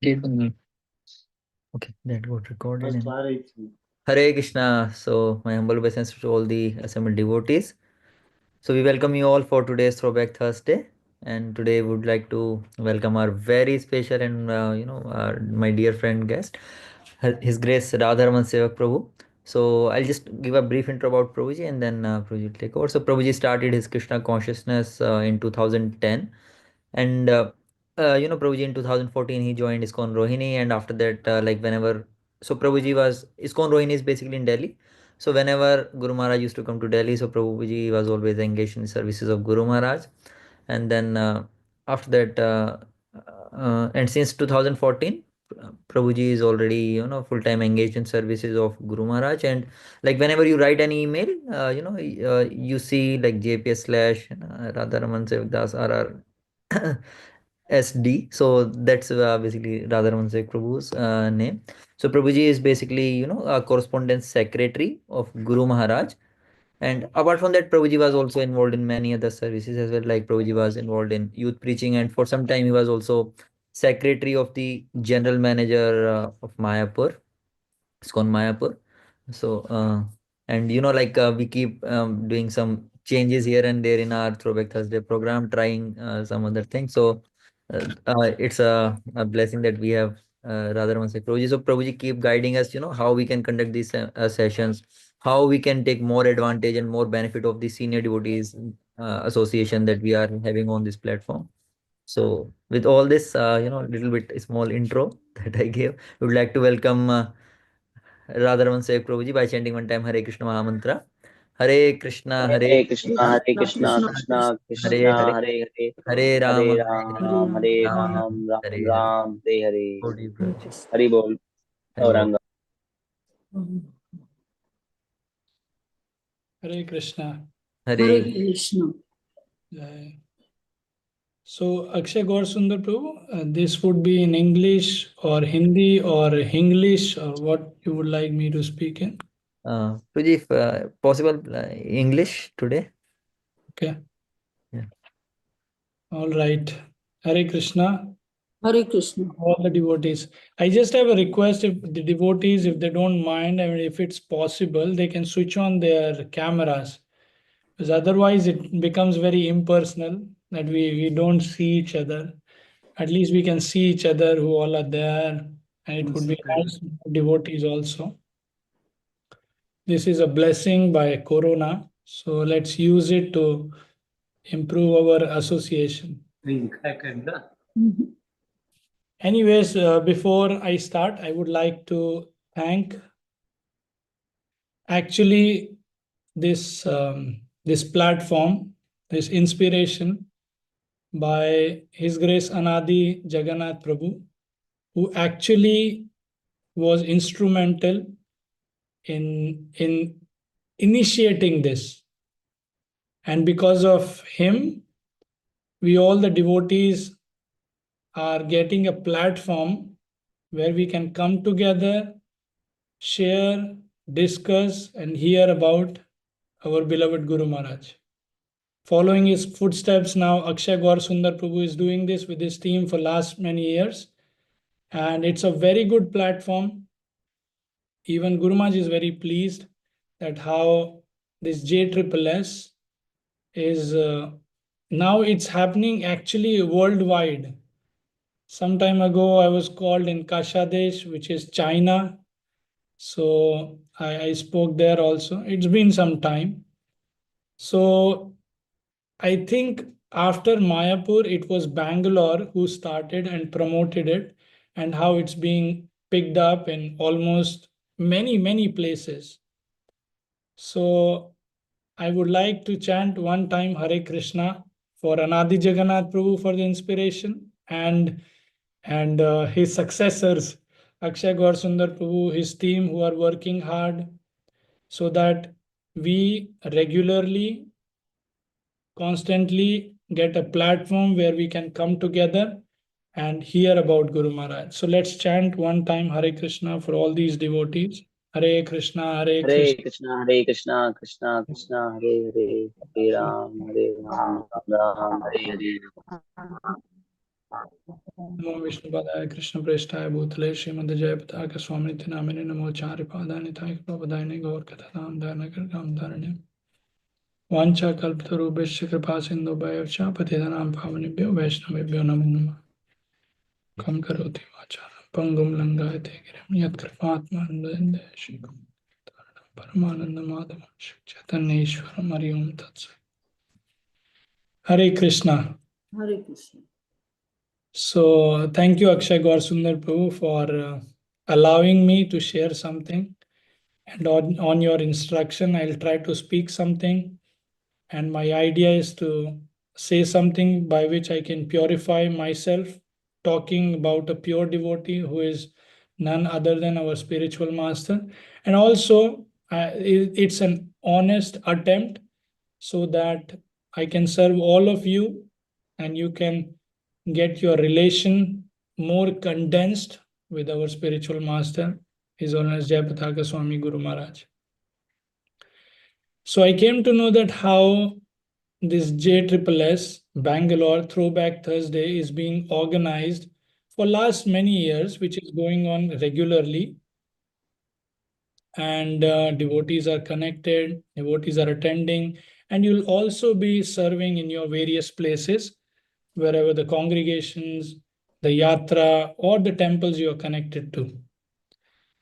Okay, that got recorded. Hare Krishna. So, my humble obeisance to all the assembled devotees. So, we welcome you all for today's Throwback Thursday. And today, we would like to welcome our very special and my dear friend guest, His Grace Radha Raman Sevak Prabhu. So, I'll just give a brief intro about Prabhuji and then Prabhuji will take over. So, Prabhuji started his Krishna consciousness in 2010, and Prabhuji in 2014 he joined Iskcon Rohini, and after that, whenever, so Prabhuji was, Iskcon Rohini is basically in Delhi. So whenever Guru Maharaj used to come to Delhi, so Prabhuji was always engaged in the services of Guru Maharaj. And then after that, and since 2014, Prabhuji is already full-time engaged in services of Guru Maharaj. And like whenever you write an email, you see like JPS slash Radha Raman Sevak Das RR SD. So that's basically Radha Raman Sevak Prabhu's name. So Prabhuji is basically a correspondence secretary of Guru Maharaj. And apart from that, Prabhuji was also involved in many other services as well. Like Prabhuji was involved in youth preaching, and for some time he was also secretary of the general manager of Mayapur. It's called Mayapur. So, and we keep doing some changes here and there in our Throwback Thursday program, trying some other things. So, it's a blessing that we have Radha Raman Sevak Prabhuji. So, Prabhuji keep guiding us, how we can conduct these sessions, how we can take more advantage and more benefit of the senior devotees association that we are having on this platform. So, with all this, little bit small intro that I gave, we would like to welcome Radha Raman Sevak Prabhuji by chanting one time Hare Krishna Mahamantra. Hare Krishna, Hare Hare Krishna, Krishna, Hare Krishna, Krishna Hare Krishna, Hare, Hare Hare, Hare Hare Rama, Hare Ram, Hare Rama, Ram, Ram Hare Hare. Ram, Hare Hare. Gaudi Praj. Hari Bol, Hare Bol. Gauranga. Hare Krishna. Hare Krishna. Jai. So, Akshay Gaur Sundar Prabhu, this would be in English or Hindi or Hinglish, or what you would like me to speak in? Prabhuji, if possible, English today. Okay. Yeah. All right. Hare Krishna. Hare Krishna. All the devotees. I just have a request, if the devotees, if they don't mind, I mean, if it's possible, they can switch on their cameras, because otherwise it becomes very impersonal that we don't see each other. At least we can see each other who all are there, and it would be nice for devotees also. This is a blessing by Corona, so let's use it to improve our association. Anyways, before I start, I would like to thank actually this platform, this inspiration by His Grace Anadi Jagannath Prabhu, who actually was instrumental in initiating this. And because of him, we all the devotees are getting a platform where we can come together, share, discuss, and hear about our beloved Guru Maharaj. Following his footsteps now, Akshay Gaur Sundar Prabhu is doing this with his team for last many years. And it's a very good platform. Even Guru Maharaj is very pleased that how this JSSS is now it's happening actually worldwide. Some time ago, I was called in Kashadesh, which is China. So I spoke there also. It's been some time. So I think after Mayapur, it was Bangalore who started and promoted it, and how it's being picked up in almost many places. So I would like to chant one time Hare Krishna for Anadi Jagannath Prabhu for the inspiration, and his successors, Akshay Gaur Sundar Prabhu, his team who are working hard, so that we regularly, constantly get a platform where we can come together and hear about Guru Maharaj. So let's chant one time Hare Krishna for all these devotees. Hare Krishna, Hare Hare Krishna. Krishna, Hare Krishna, Krishna Krishna, Hare Hare, Hare Ram, Ram Ram, Hare Hare. Namo Vishnu Padaya Krishna Prestaya Bhutale Srimad Jayapataka Swami Namine Namo Chari Padani Thai Prabhadayane Gaur Kathatam Dhanakar Kam Dharane Vancha Kalptaru Bishya Kripa Sindhu Bhayavcha Patidanam Pavanibhyo Vaishnavibhyo Namo Namah Kam Karoti Vacharam Pangum Langayate Girim Yat Kripaatma Nandende Shikum Paramananda Madhavan Chaitanya Ishwaram Hari Om Tat Sat. Hare Krishna. Hare Krishna. So thank you, Akshay Gaur Sundar Prabhu, for allowing me to share something. And on your instruction, I'll try to speak something. And my idea is to say something by which I can purify myself, talking about a pure devotee who is none other than our spiritual master. And also, it's an honest attempt so that I can serve all of you and you can get your relation more condensed with our spiritual master, His Holiness Jayapataka Swami Guru Maharaj. So I came to know that how this JSSS Bangalore Throwback Thursday is being organized for last many years, which is going on regularly. And devotees are connected, devotees are attending, and you'll also be serving in your various places wherever the congregations, the yatra, or the temples you are connected to.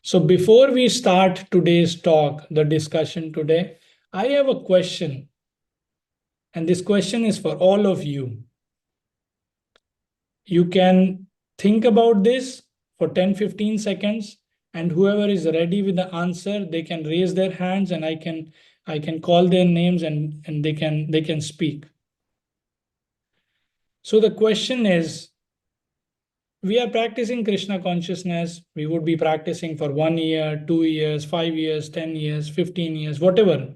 So before we start today's talk, the discussion today, I have a question. And this question is for all of you. You can think about this for 10-15 seconds, and whoever is ready with the answer, they can raise their hands and I can call their names and they can speak. So the question is, we are practicing Krishna consciousness. We would be practicing for 1 year, 2 years, 5 years, 10 years, 15 years, whatever.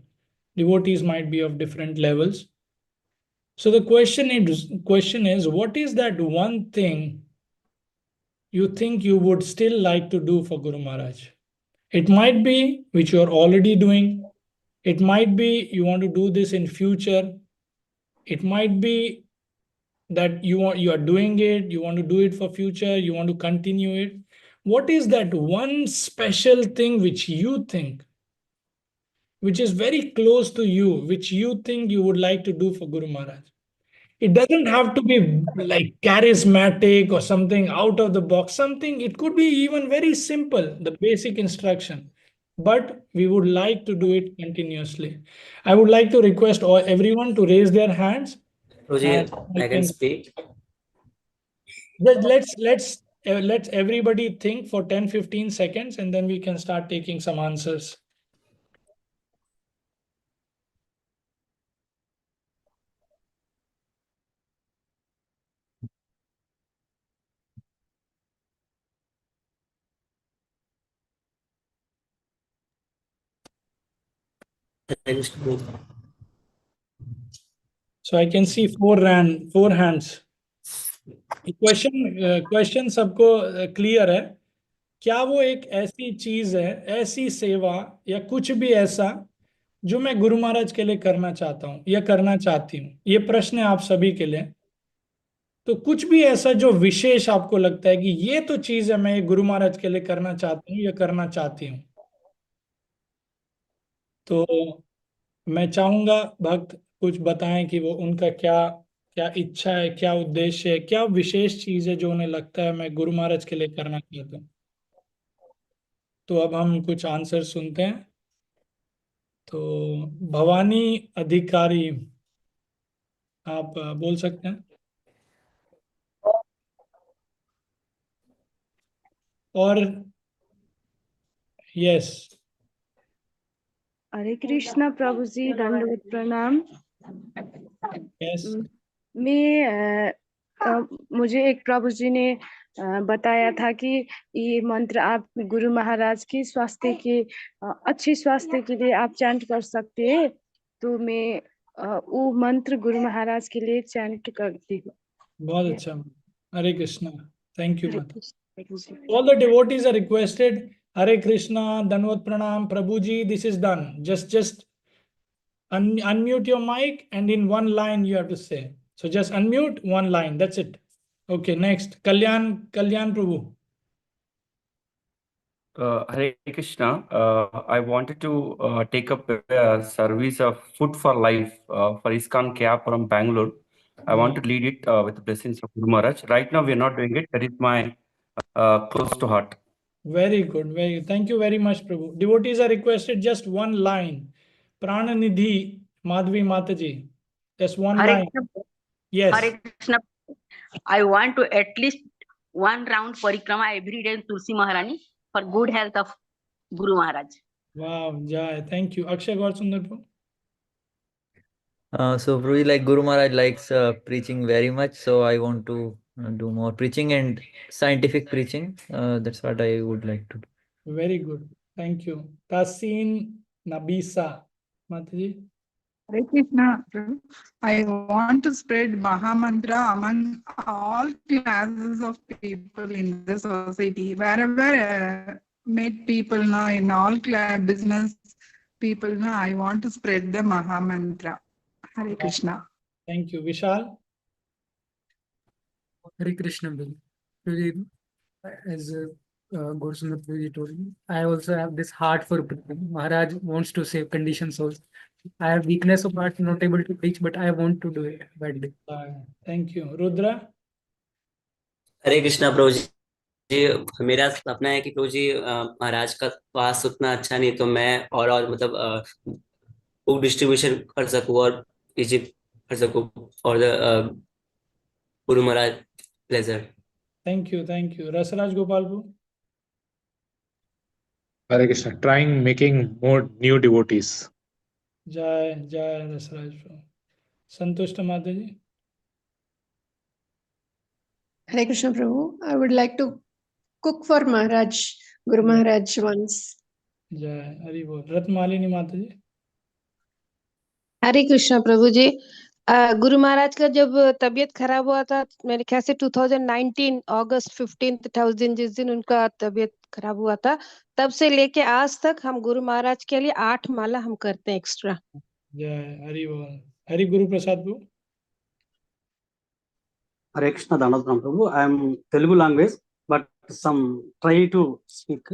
Devotees might be of different levels. So the question is, what is that one thing you think you would still like to do for Guru Maharaj? It might be which you are already doing. It might be you want to do this in future. It might be that you are doing it, you want to do it for future, you want to continue it. What is that one special thing which you think, which is very close to you, which you think you would like to do for Guru Maharaj? It doesn't have to be like charismatic or something out of the box, something, it could be even very simple, the basic instruction. But we would like to do it continuously. I would like to request everyone to raise their hands. Prabhuji, I can speak. Let's everybody think for 10-15 seconds and then we can start taking some answers. So I can see four hands. Question सबको clear है? क्या वो एक ऐसी चीज है, ऐसी सेवा या कुछ भी ऐसा जो मैं गुरु महाराज के लिए करना चाहता हूँ या करना चाहती हूँ? ये प्रश्न है आप सभी के लिए. तो कुछ भी ऐसा जो विशेष आपको लगता है कि ये तो चीज है, मैं ये गुरु महाराज के लिए करना चाहती हूँ या करना चाहती हूँ. तो मैं चाहूंगा भक्त कुछ बताएं कि वो उनका क्या क्या इच्छा है, क्या उद्देश्य है, क्या विशेष चीज है जो उन्हें लगता है मैं गुरु महाराज के लिए करना चाहता हूँ. तो अब हम कुछ आंसर सुनते हैं. तो भवानी अधिकारी, आप बोल सकते हैं. और यस. हरे कृष्णा प्रभु जी, दंडवत प्रणाम. यस. मुझे एक प्रभु जी ने बताया था कि ये मंत्र आप गुरु महाराज की स्वास्थ्य के अच्छी स्वास्थ्य के लिए आप चैंट कर सकते हैं. तो मैं वो मंत्र गुरु महाराज के लिए चैंट करती हूँ. बहुत अच्छा. Hare Krishna. Thank you. All the devotees are requested. Hare Krishna, Danvat Pranam, Prabhuji, this is done. Just unmute your mic and in one line you have to say. So just unmute one line. That's it. Okay, next. Kalyan Prabhu. Hare Krishna. I wanted to take up a service of Food for Life for Iskcon Camp from Bangalore. I want to lead it with the blessings of Guru Maharaj. Right now, we are not doing it. That is my close to heart. Very good. Very good. Thank you very much, Prabhu. Devotees are requested just one line. Prananidhi Madhvi Mataji. Just one Hare line. Krishna. Yes. Hare Krishna. I want to at least one round parikrama every day in Tulsi Maharani for good health of Guru Maharaj. Wow, Jai. Thank you. Akshay Gaur Sundar Prabhu. So Prabhuji, like Guru Maharaj likes preaching very much, so I want to do more preaching and scientific preaching. That's what I would like to do. Very good. Thank you. Tasin Nabisa Mataji. Hare Krishna. I want to spread Mahamantra among all classes of people in the society. Wherever meet people now in all business people now, I want to spread the Mahamantra. Hare Krishna. Thank you. Vishal. Hare Krishna, Prabhu. As Guru Sundar Prabhuji told me, I also have this heart for preaching. Maharaj wants to save conditioned souls. I have weakness of heart, not able to preach, but I want to do it that day. Thank you. Rudra. हरे कृष्णा प्रभु जी। मेरा सपना है कि प्रभु जी महाराज का स्वास्थ्य उतना अच्छा नहीं, तो मैं और मतलब बुक डिस्ट्रीब्यूशन कर सकूं और इजिप्ट कर सकूं और Guru Maharaj pleasure. Thank you. Thank you. Rasaraj Gopalpu. Hare Krishna. Trying making more new devotees. Jai Rasaraj Prabhu. Santushta Mataji. Hare Krishna Prabhu. I would like to cook for Maharaj, Guru Maharaj once. Jai Hari Bol. Ratmalini Mataji. हरे कृष्णा प्रभु जी। गुरु महाराज का जब तबीयत खराब हुआ था, मेरे ख्याल से 2019 अगस्त 15 था उस दिन, जिस दिन उनका तबीयत खराब हुआ था, तब से लेके आज तक हम गुरु महाराज के लिए 8 माला हम करते हैं एक्स्ट्रा। जय हरि बोल। हरि गुरु प्रसाद प्रभु। Hare Krishna Dhanodram Prabhu. I am Telugu language, but some try to speak.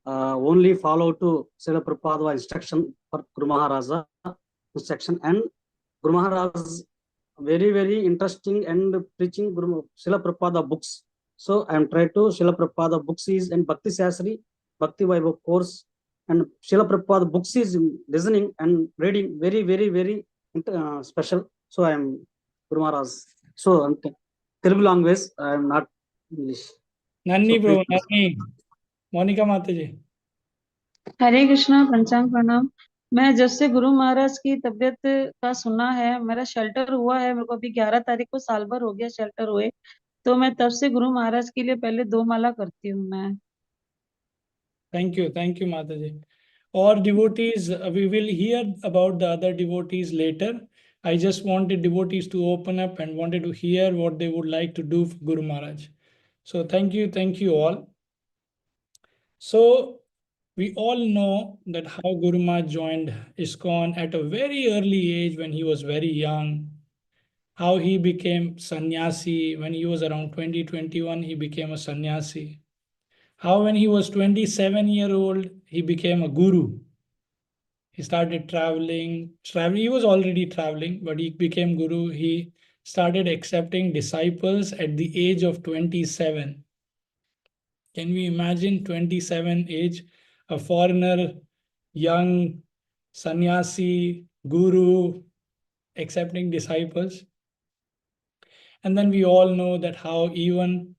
Only follow to Srila Prabhupada instruction for Guru Maharaja instruction, and Guru Maharaj very interesting and preaching Guru Srila Prabhupada books. So I am trying to Srila Prabhupada books is and Bhakti Sastri, Bhakti Vaibhav course, and Srila Prabhupada books is listening and reading very special. So I am Guru Maharaj. So Telugu language, I am not English. Nanni Prabhu, Nanni. Monica Mataji. हरे कृष्णा, पंचांग प्रणाम। मैं जब से गुरु महाराज की तबीयत का सुना है, मेरा शेल्टर हुआ है, मेरे को अभी 11 तारीख को साल भर हो गया शेल्टर हुए, तो मैं तब से गुरु महाराज के लिए पहले 2 माला करती हूँ मैं। Thank you Mataji. Or devotees, we will hear about the other devotees later. I just wanted devotees to open up and wanted to hear what they would like to do for Guru Maharaj. So thank you all. So we all know that how Guru Maharaj joined Iskcon at a very early age when he was very young. How he became sannyasi when he was around 20-21, he became a sannyasi. How when he was 27-year-old, he became a guru. He started traveling. He was already traveling, but he became guru. He started accepting disciples at the age of 27. Can we imagine 27 age, a foreigner, young, sannyasi, guru, accepting disciples? And then we all know that how even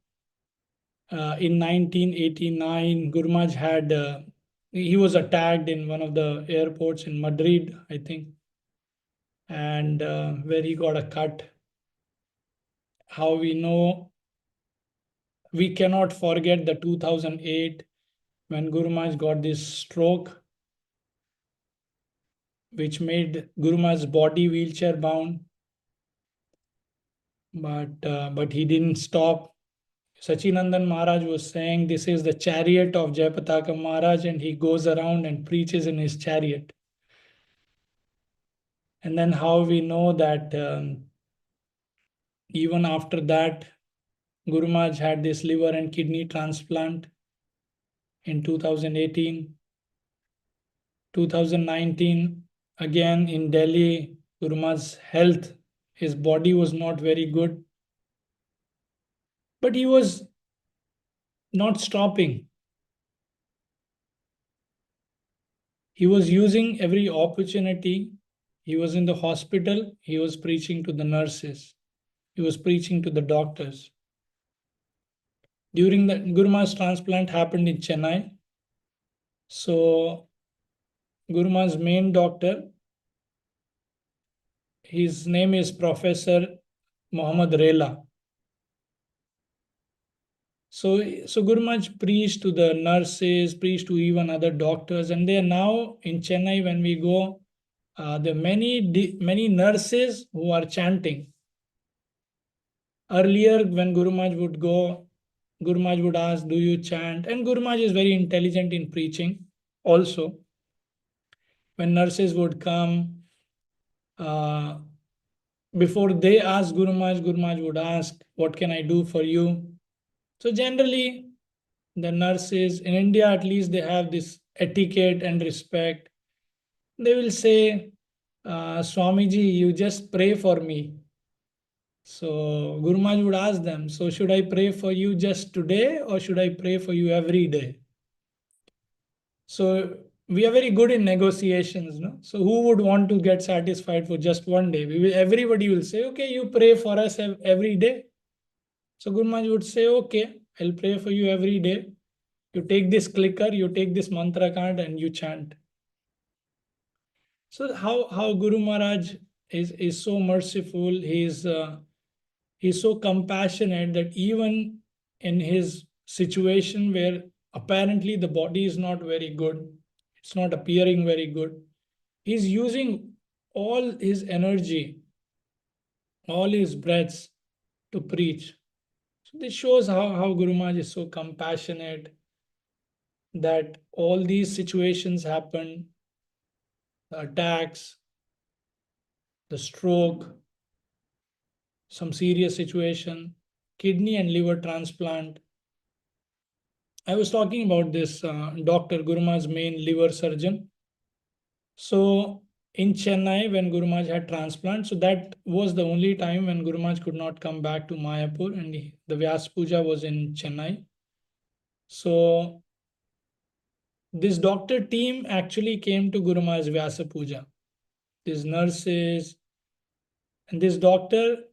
in 1989, Guru Maharaj had, he was attacked in one of the airports in Madrid, I think, and where he got a cut. How we know, we cannot forget the 2008 when Guru Maharaj got this stroke, which made Guru Maharaj's body wheelchair bound. But he didn't stop. Sachinandan Maharaj was saying this is the chariot of Jayapataka Maharaj, and he goes around and preaches in his chariot. And then how we know that even after that, Guru Maharaj had this liver and kidney transplant in 2018. 2019, again in Delhi, Guru Maharaj's health, his body was not very good. But he was not stopping. He was using every opportunity. He was in the hospital. He was preaching to the nurses. He was preaching to the doctors. During the Guru Maharaj's transplant happened in Chennai. So Guru Maharaj's main doctor, his name is Professor Muhammad Rela. So Guru Maharaj preached to the nurses, preached to even other doctors, and they are now in Chennai. When we go, there are many nurses who are chanting. Earlier, when Guru Maharaj would go, Guru Maharaj would ask, "Do you chant?" And Guru Maharaj is very intelligent in preaching. Also, when nurses would come, before they ask Guru Maharaj would ask, "What can I do for you?" So generally, the nurses in India, at least, they have this etiquette and respect. They will say, "Swamiji, you just pray for me." So Guru Maharaj would ask them, "So should I pray for you just today or should I pray for you every day?" So we are very good in negotiations, no? So who would want to get satisfied for just one day? Everybody will say, "Okay, you pray for us every day." So Guru Maharaj would say, "Okay, I'll pray for you every day. You take this clicker, you take this mantra card and you chant." So how Guru Maharaj is so merciful, he's so compassionate that even in his situation where apparently the body is not very good, it's not appearing very good, he's using all his energy, all his breaths to preach. So this shows how Guru Maharaj is so compassionate, that all these situations happen, the attacks, the stroke, some serious situation, kidney and liver transplant. I was talking about this Dr. Guru Maharaj's main liver surgeon. So in Chennai, when Guru Maharaj had transplant, so that was the only time when Guru Maharaj could not come back to Mayapur, and the Vyas Puja was in Chennai. So this doctor team actually came to Guru Maharaj's Vyasa Puja. These nurses and this doctor,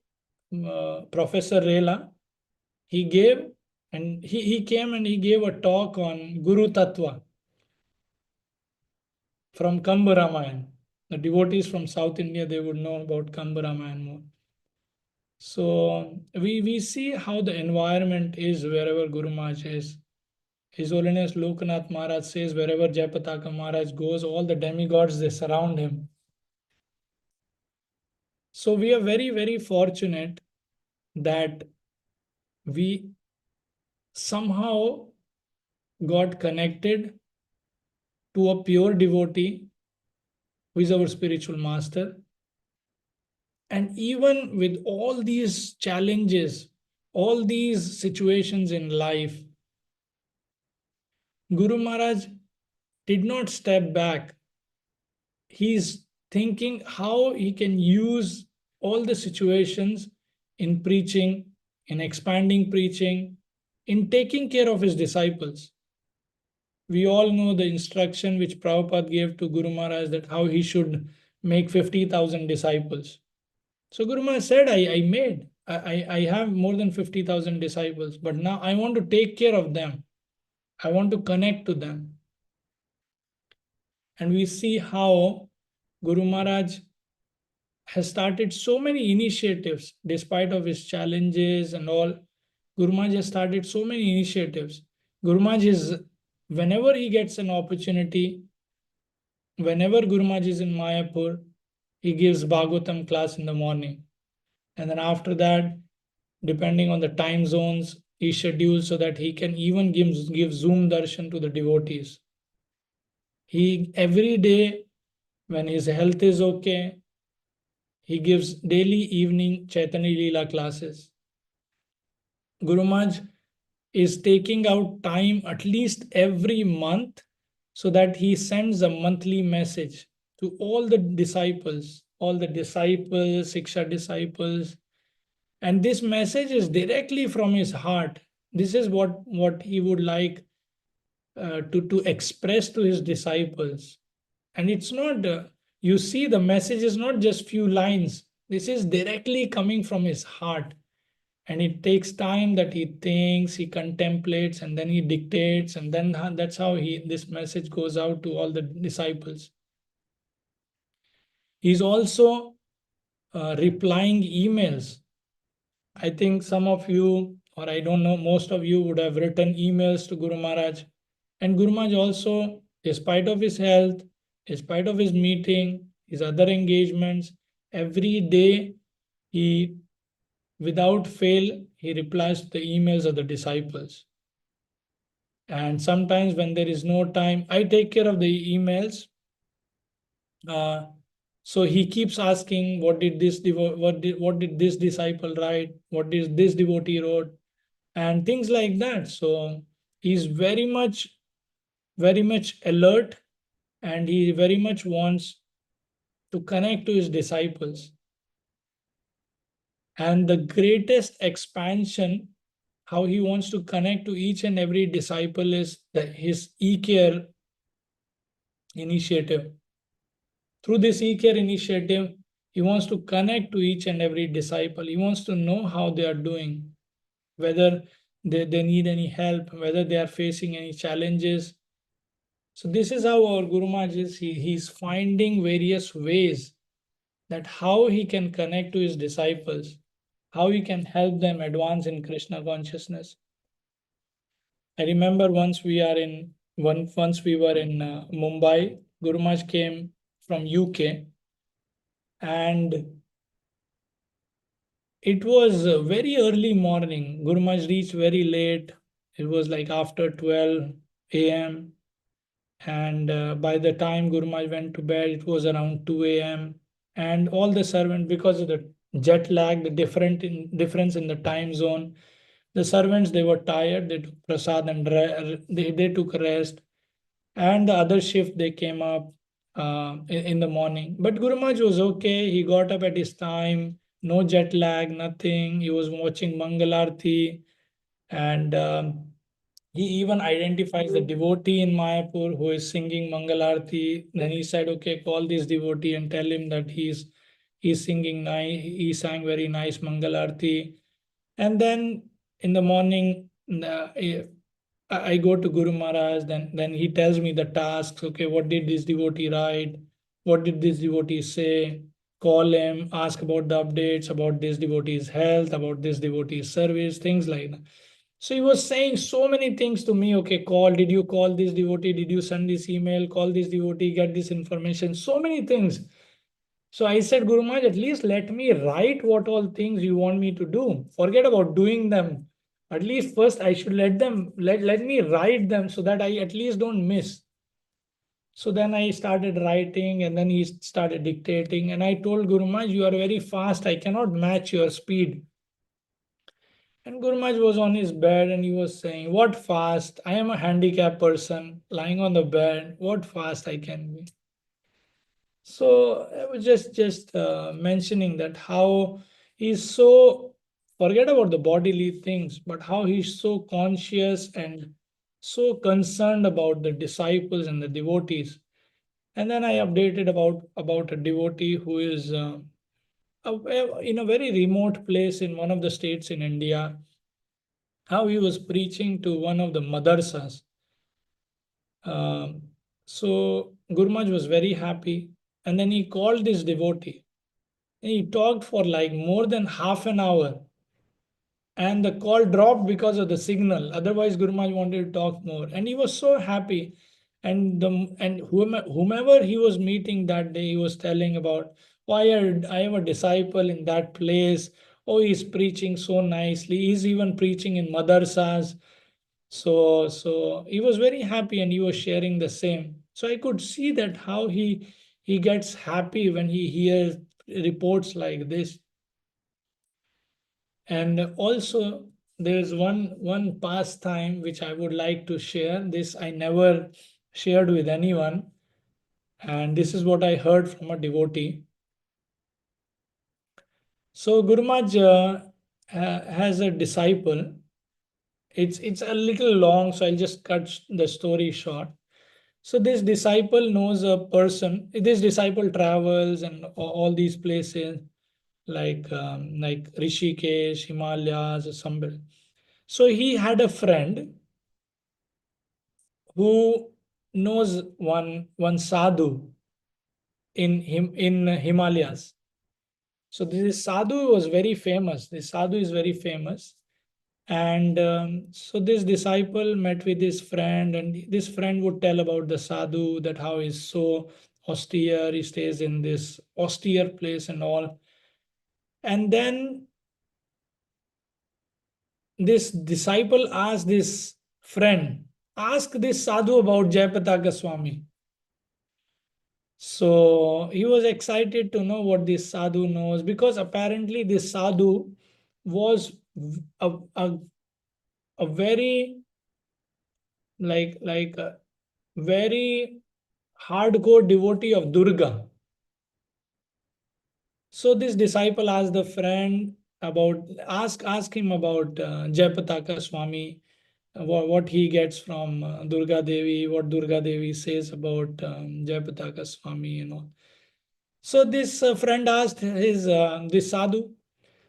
Professor Rela, he gave and he came and he gave a talk on Guru Tattva from Kamba Ramayana. The devotees from South India, they would know about Kamba Ramayana more. So we see how the environment is wherever Guru Maharaj is. His Holiness Lokanath Maharaj says wherever Jayapataka Maharaj goes, all the demigods, they surround him. So we are very, very fortunate that we somehow got connected to a pure devotee who is our spiritual master. And even with all these challenges, all these situations in life, Guru Maharaj did not step back. He's thinking how he can use all the situations in preaching, in expanding preaching, in taking care of his disciples. We all know the instruction which Prabhupada gave to Guru Maharaj, that how he should make 50,000 disciples. So Guru Maharaj said, I have more than 50,000 disciples, but now I want to take care of them. I want to connect to them. And we see how Guru Maharaj has started so many initiatives despite of his challenges and all. Guru Maharaj has started so many initiatives. Guru Maharaj is, whenever he gets an opportunity, whenever Guru Maharaj is in Mayapur, he gives Bhagavatam class in the morning. And then after that, depending on the time zones, he schedules so that he can even give Zoom darshan to the devotees. He, every day, when his health is okay, he gives daily evening Chaitanya Leela classes. Guru Maharaj is taking out time at least every month so that he sends a monthly message to all the disciples, Siksha disciples. And this message is directly from his heart. This is what he would like to express to his disciples. And it's not, you see, the message is not just few lines. This is directly coming from his heart. And it takes time that he thinks, he contemplates, and then he dictates, and then that's how this message goes out to all the disciples. He's also replying emails. I think some of you, or I don't know, most of you would have written emails to Guru Maharaj. And Guru Maharaj also, despite of his health, despite of his meeting, his other engagements, every day he, without fail, he replies to the emails of the disciples. And sometimes when there is no time, I take care of the emails. So he keeps asking, what did this disciple write? What did this devotee wrote? And things like that. So he's very much alert, and he very much wants to connect to his disciples. And the greatest expansion, how he wants to connect to each and every disciple, is his e-care initiative. Through this e-care initiative, he wants to connect to each and every disciple. He wants to know how they are doing, whether they need any help, whether they are facing any challenges. So this is how our Guru Maharaj is. He's finding various ways that how he can connect to his disciples, how he can help them advance in Krishna consciousness. I remember once we were in Mumbai, Guru Maharaj came from UK, and it was a very early morning. Guru Maharaj reached very late. It was like after 12 a.m. And by the time Guru Maharaj went to bed, it was around 2 a.m. And all the servants, because of the jet lag, the difference in the time zone, the servants, they were tired. They took prasad and they took rest. And the other shift, they came up in the morning. But Guru Maharaj was okay. He got up at his time, no jet lag, nothing. He was watching Mangalarti, and he even identifies the devotee in Mayapur who is singing Mangalarti. Then he said, okay, call this devotee and tell him that he's singing nice. He sang very nice Mangalarti. And then in the morning, I go to Guru Maharaj, then he tells me the tasks. Okay, what did this devotee write? What did this devotee say? Call him, ask about the updates, about this devotee's health, about this devotee's service, things like that. So he was saying so many things to me. Okay, did you call this devotee? Did you send this email? Call this devotee, get this information. So many things. So I said, Guru Maharaj, at least let me write what all things you want me to do. Forget about doing them. At least first I should let me write them so that I at least don't miss. So then I started writing, and then he started dictating. And I told Guru Maharaj, you are very fast. I cannot match your speed. And Guru Maharaj was on his bed and he was saying, what fast? I am a handicapped person lying on the bed. What fast I can be? So I was just mentioning that how he's so, forget about the bodily things, but how he's so conscious and so concerned about the disciples and the devotees. And then I updated about a devotee who is in a very remote place in one of the states in India, how he was preaching to one of the madarsas. So Guru Maharaj was very happy. And then he called this devotee. And he talked for like more than half an hour. And the call dropped because of the signal. Otherwise, Guru Maharaj wanted to talk more. And he was so happy. And whomever he was meeting that day, he was telling about, why I have a disciple in that place. Oh, he's preaching so nicely. He's even preaching in madarsas. So he was very happy, and he was sharing the same. So I could see that how he gets happy when he hears reports like this. And also there's one pastime which I would like to share. This I never shared with anyone, and this is what I heard from a devotee. So Guru Maharaj has a disciple. It's a little long, so I'll just cut the story short. So this disciple knows a person. This disciple travels and all these places like Rishikesh, Himalayas, or somewhere. So he had a friend who knows one sadhu in Himalayas. So this sadhu was very famous. This sadhu is very famous. And so this disciple met with his friend, and this friend would tell about the sadhu, that how he's so austere, he stays in this austere place and all. And then this disciple asked this friend, ask this sadhu about Jayapataka Swami. So he was excited to know what this sadhu knows, because apparently this sadhu was a very like a very hardcore devotee of Durga. So this disciple asked the friend about ask him about Jayapataka Swami, what he gets from Durga Devi, what Durga Devi says about Jayapataka Swami, you know. So this friend asked his this sadhu.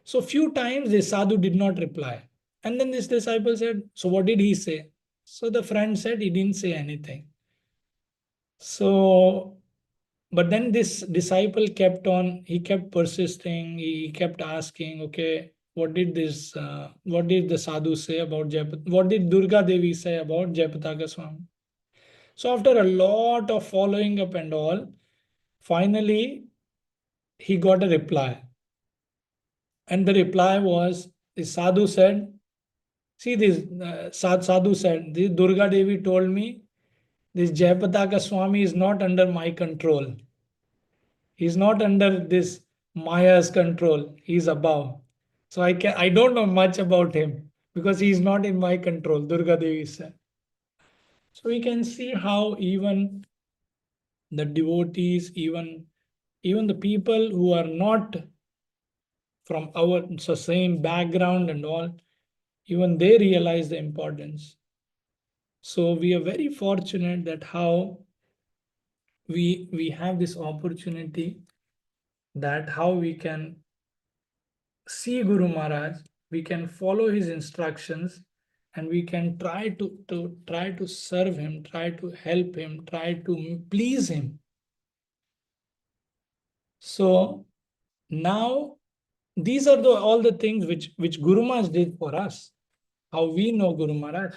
So few times this sadhu did not reply, and then this disciple said, "So what did he say?" So the friend said he didn't say anything. So, but then this disciple kept on. He kept persisting. He kept asking, "Okay, what did what did the sadhu say about Jayapat? What did Durga Devi say about Jayapataka Swami?" So after a lot of following up and all, finally he got a reply. And the reply was, the sadhu said, see this, sadhu said, this Durga Devi told me, this Jayapataka Swami is not under my control. He's not under this Maya's control. He's above. So I don't know much about him because he's not in my control, Durga Devi said. So we can see how even the devotees, even the people who are not from our same background and all, even they realize the importance. So we are very fortunate that how we have this opportunity, that how we can see Guru Maharaj, we can follow his instructions, and we can try to serve him, try to help him, try to please him. So now these are all the things which Guru Maharaj did for us, how we know Guru Maharaj.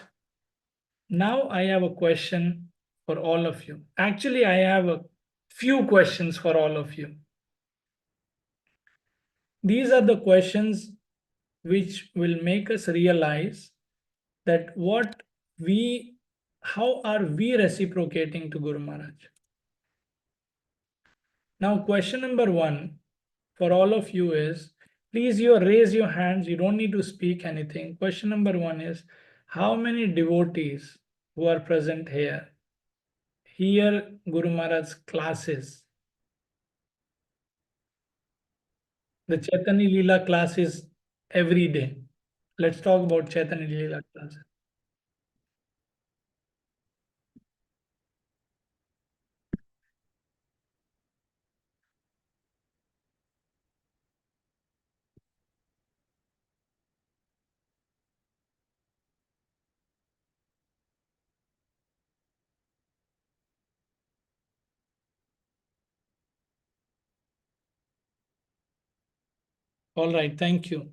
Now I have a question for all of you. Actually, I have a few questions for all of you. These are the questions which will make us realize that how are we reciprocating to Guru Maharaj? Now, question number one for all of you is, please raise your hands. You don't need to speak anything. Question number one is, how many devotees who are present here hear Guru Maharaj's classes? The Chaitanya Leela classes every day. Let's talk about Chaitanya Leela classes. All right, thank you.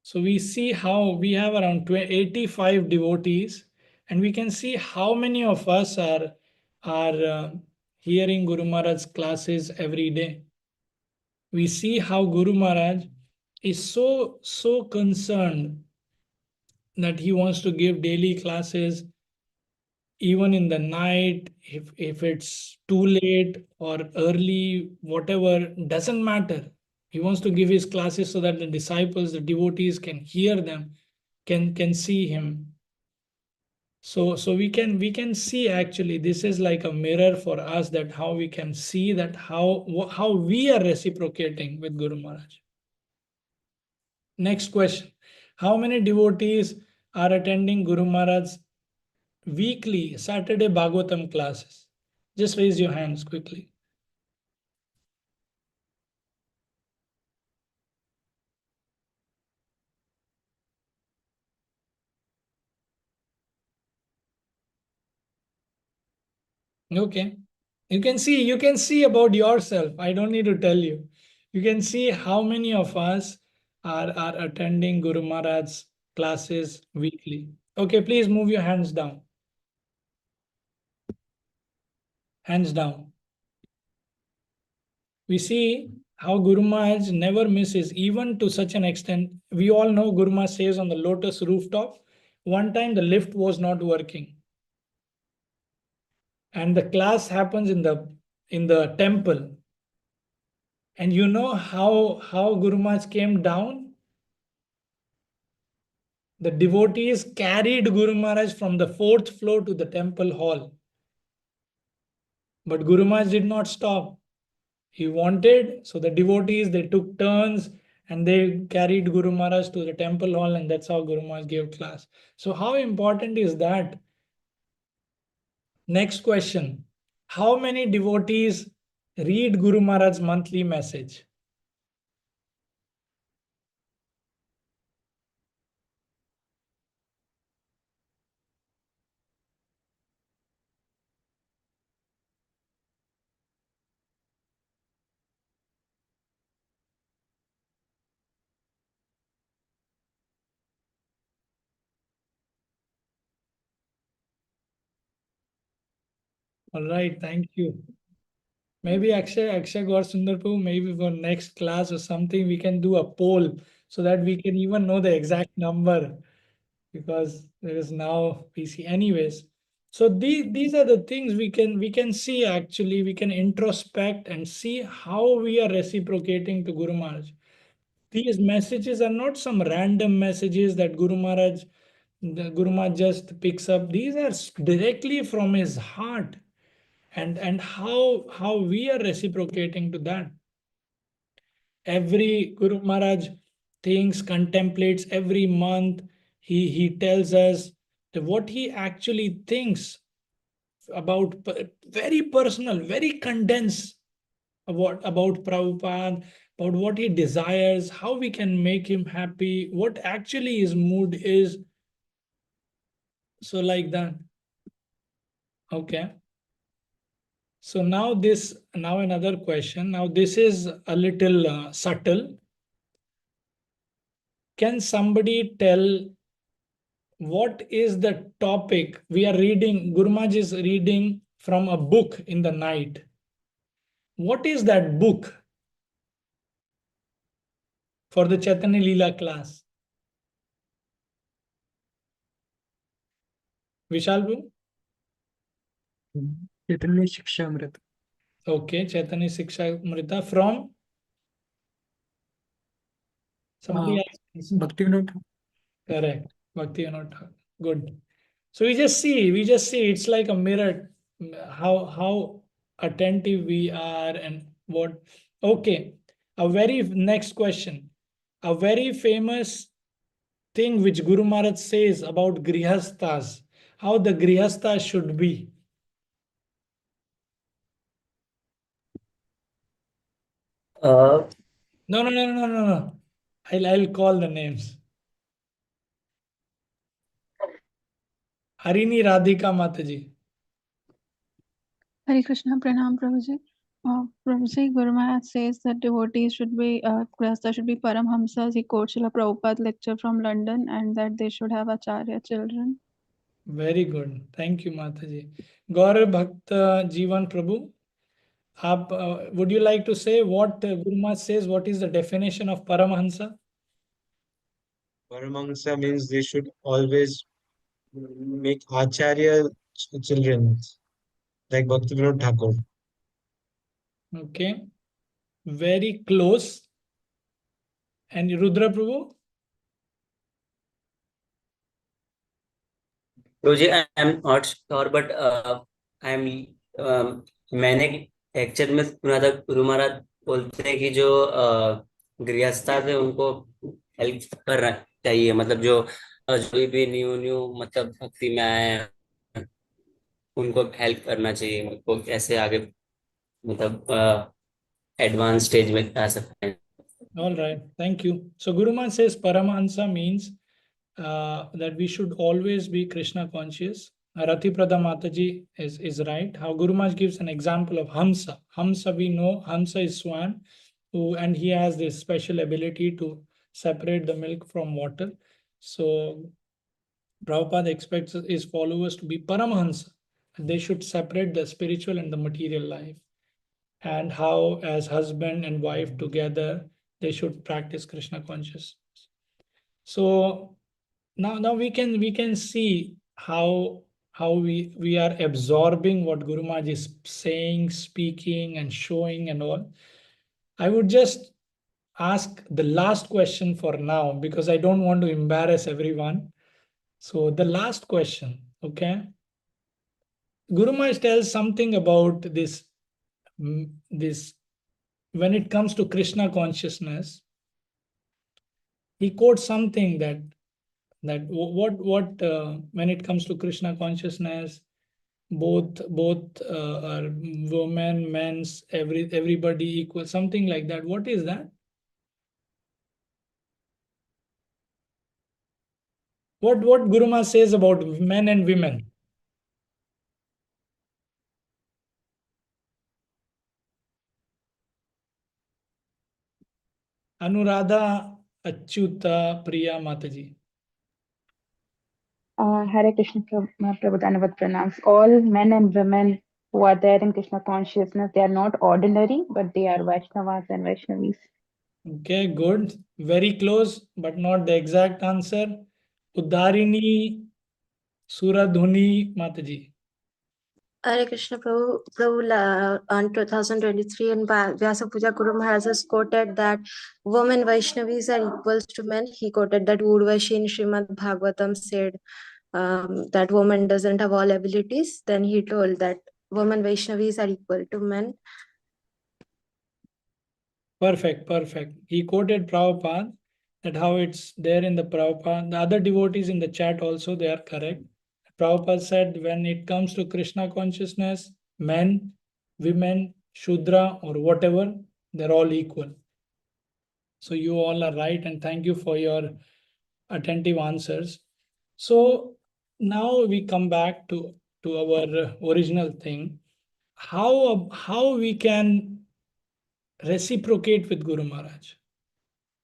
So we see how we have around 85 devotees, and we can see how many of us are hearing Guru Maharaj's classes every day. We see how Guru Maharaj is so concerned that he wants to give daily classes even in the night, if it's too late or early, whatever, doesn't matter. He wants to give his classes so that the disciples, the devotees can hear them. can see him. So we can see, actually this is like a mirror for us, that how we can see that how we are reciprocating with Guru Maharaj. Next question. How many devotees are attending Guru Maharaj's weekly Saturday Bhagavatam classes? Just raise your hands quickly. Okay. You can see about yourself. I don't need to tell you. You can see how many of us are attending Guru Maharaj's classes weekly. Okay, please move your hands down. Hands down. We see how Guru Maharaj never misses, even to such an extent. We all know Guru Maharaj says on the Lotus rooftop, one time the lift was not working. And the class happens in the temple. And you know how Guru Maharaj came down? The devotees carried Guru Maharaj from the 4th floor to the temple hall. But Guru Maharaj did not stop. He wanted, so the devotees, they took turns and they carried Guru Maharaj to the temple hall, and that's how Guru Maharaj gave class. So how important is that? Next question. How many devotees read Guru Maharaj's monthly message? All right, thank you. Maybe Akshay Gaur Sundarpu, maybe for next class or something, we can do a poll so that we can even know the exact number, because there is now PC. Anyways, so these are the things we can see, actually. We can introspect and see how we are reciprocating to Guru Maharaj. These messages are not some random messages that the Guru Maharaj just picks up. These are directly from his heart. And how we are reciprocating to that. Every Guru Maharaj thinks, contemplates every month. He tells us that what he actually thinks about, very personal, very condensed, about Prabhupada, about what he desires, how we can make him happy, what actually his mood is. So like that. Okay. So now another question. Now this is a little subtle. Can somebody tell what is the topic we are reading? Guru Maharaj is reading from a book in the night. What is that book for the Chaitanya Leela class? Vishal Bhu? Chaitanya Shiksha Amrita. Okay, Chaitanya Shiksha Amrita from somebody else. Bhaktivinoda. Correct. Bhaktivinoda Thakur. Good. So we just see it's like a mirror, how attentive we are and what. Okay. A very next question. A very famous thing which Guru Maharaj says about grihasthas, how the grihastha should be. Uh, No. I'll call the names. Harini Radhika Mataji. Hare Krishna, Pranam Prabhuji. Prabhuji, Guru Maharaj says that devotees should be, Grihastha should be Paramhamsas. He quotes Srila Prabhupada lecture from London, and that they should have Acharya children. Very good. Thank you, Mataji. Gaurav Bhakta Jivan Prabhu. Would you like to say what Guru Maharaj says? What is the definition of Paramahansa? Paramahansa means they should always make Acharya children, like Bhaktivinoda Thakur. Okay. Very close. And Rudra Prabhu? Prabhuji, I am not sure, but I am मैंने actual में सुना था गुरु महाराज बोलते हैं कि जो गृहस्था थे उनको हेल्प करना चाहिए, मतलब जो जो भी न्यू न्यू मतलब भक्ति में आए हैं, उनको हेल्प करना चाहिए, उनको कैसे आगे मतलब एडवांस स्टेज में आ सकते हैं. All right, thank you. So Guru Maharaj says Paramahansa means that we should always be Krishna conscious. Rati Prada Mataji is right. How Guru Maharaj gives an example of Hamsa. Hamsa, we know Hamsa is swan, and he has this special ability to separate the milk from water. So Prabhupada expects his followers to be Paramahansa. They should separate the spiritual and the material life. And how, as husband and wife together, they should practice Krishna consciousness. So now we can see how we are absorbing what Guru Maharaj is saying, speaking, and showing and all. I would just ask the last question for now because I don't want to embarrass everyone. So the last question, okay? Guru Maharaj tells something about this when it comes to Krishna consciousness. He quotes something that when it comes to Krishna consciousness, both are women, men's, everybody equal, something like that. What is that? What Guru Maharaj says about men and women? Anuradha Achyuta Priya Mataji. Hare Krishna Prabhu Dhanavad Pranams. All men and women who are there in Krishna consciousness, they are not ordinary, but they are Vaishnavas and Vaishnavis. Okay, good. Very close, but not the exact answer. Udarini Suradhuni Mataji. Hare Krishna Prabhu on 2023 in Vyasa Puja, Guru Maharaj has quoted that women Vaishnavis are equals to men. He quoted that Urvashi in Srimad Bhagavatam said that woman doesn't have all abilities. Then he told that women Vaishnavis are equal to men. Perfect. He quoted Prabhupada, that how it's there in the Prabhupada. The other devotees in the chat also, they are correct. Prabhupada said when it comes to Krishna consciousness, men, women, Shudra or whatever, they're all equal. So you all are right, and thank you for your attentive answers. So now we come back to our original thing. How we can reciprocate with Guru Maharaj.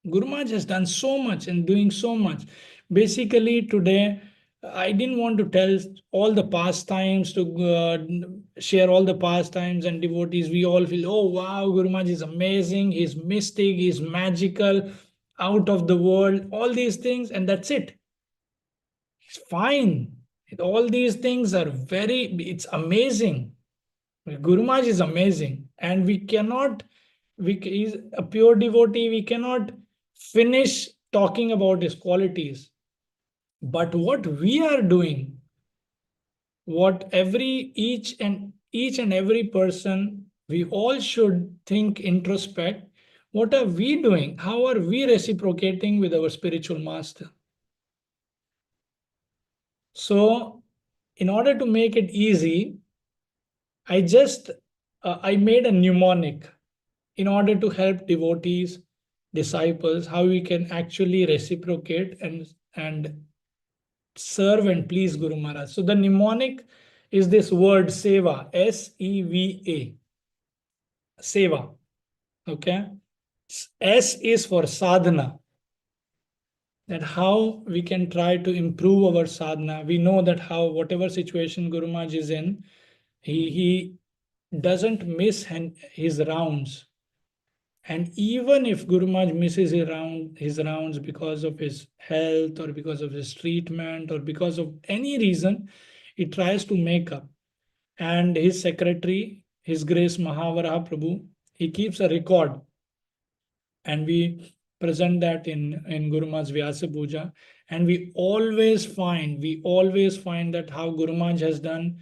Guru Maharaj has done so much and doing so much. Basically, today, I didn't want to tell all the pastimes, to share all the pastimes and devotees. We all feel, oh wow, Guru Maharaj is amazing, he's mystic, he's magical, out of the world, all these things, and that's it. It's fine. All these things are it's amazing. Guru Maharaj is amazing, and we cannot, is a pure devotee, we cannot finish talking about his qualities. But what we are doing, what each and every person, we all should think, introspect, what are we doing? How are we reciprocating with our spiritual master? So, in order to make it easy, I made a mnemonic in order to help devotees, disciples, how we can actually reciprocate and serve and please Guru Maharaj. So the mnemonic is this word seva, S-E-V-A, seva. Okay. S is for sadhana, that how we can try to improve our sadhana. We know that how whatever situation Guru Maharaj is in, he doesn't miss his rounds. And even if Guru Maharaj misses his rounds because of his health or because of his treatment or because of any reason, he tries to make up. And his secretary, His Grace Mahavaraha Prabhu, he keeps a record. And we present that in Guru Maharaj's Vyasa Puja, and we always find that how Guru Maharaj has done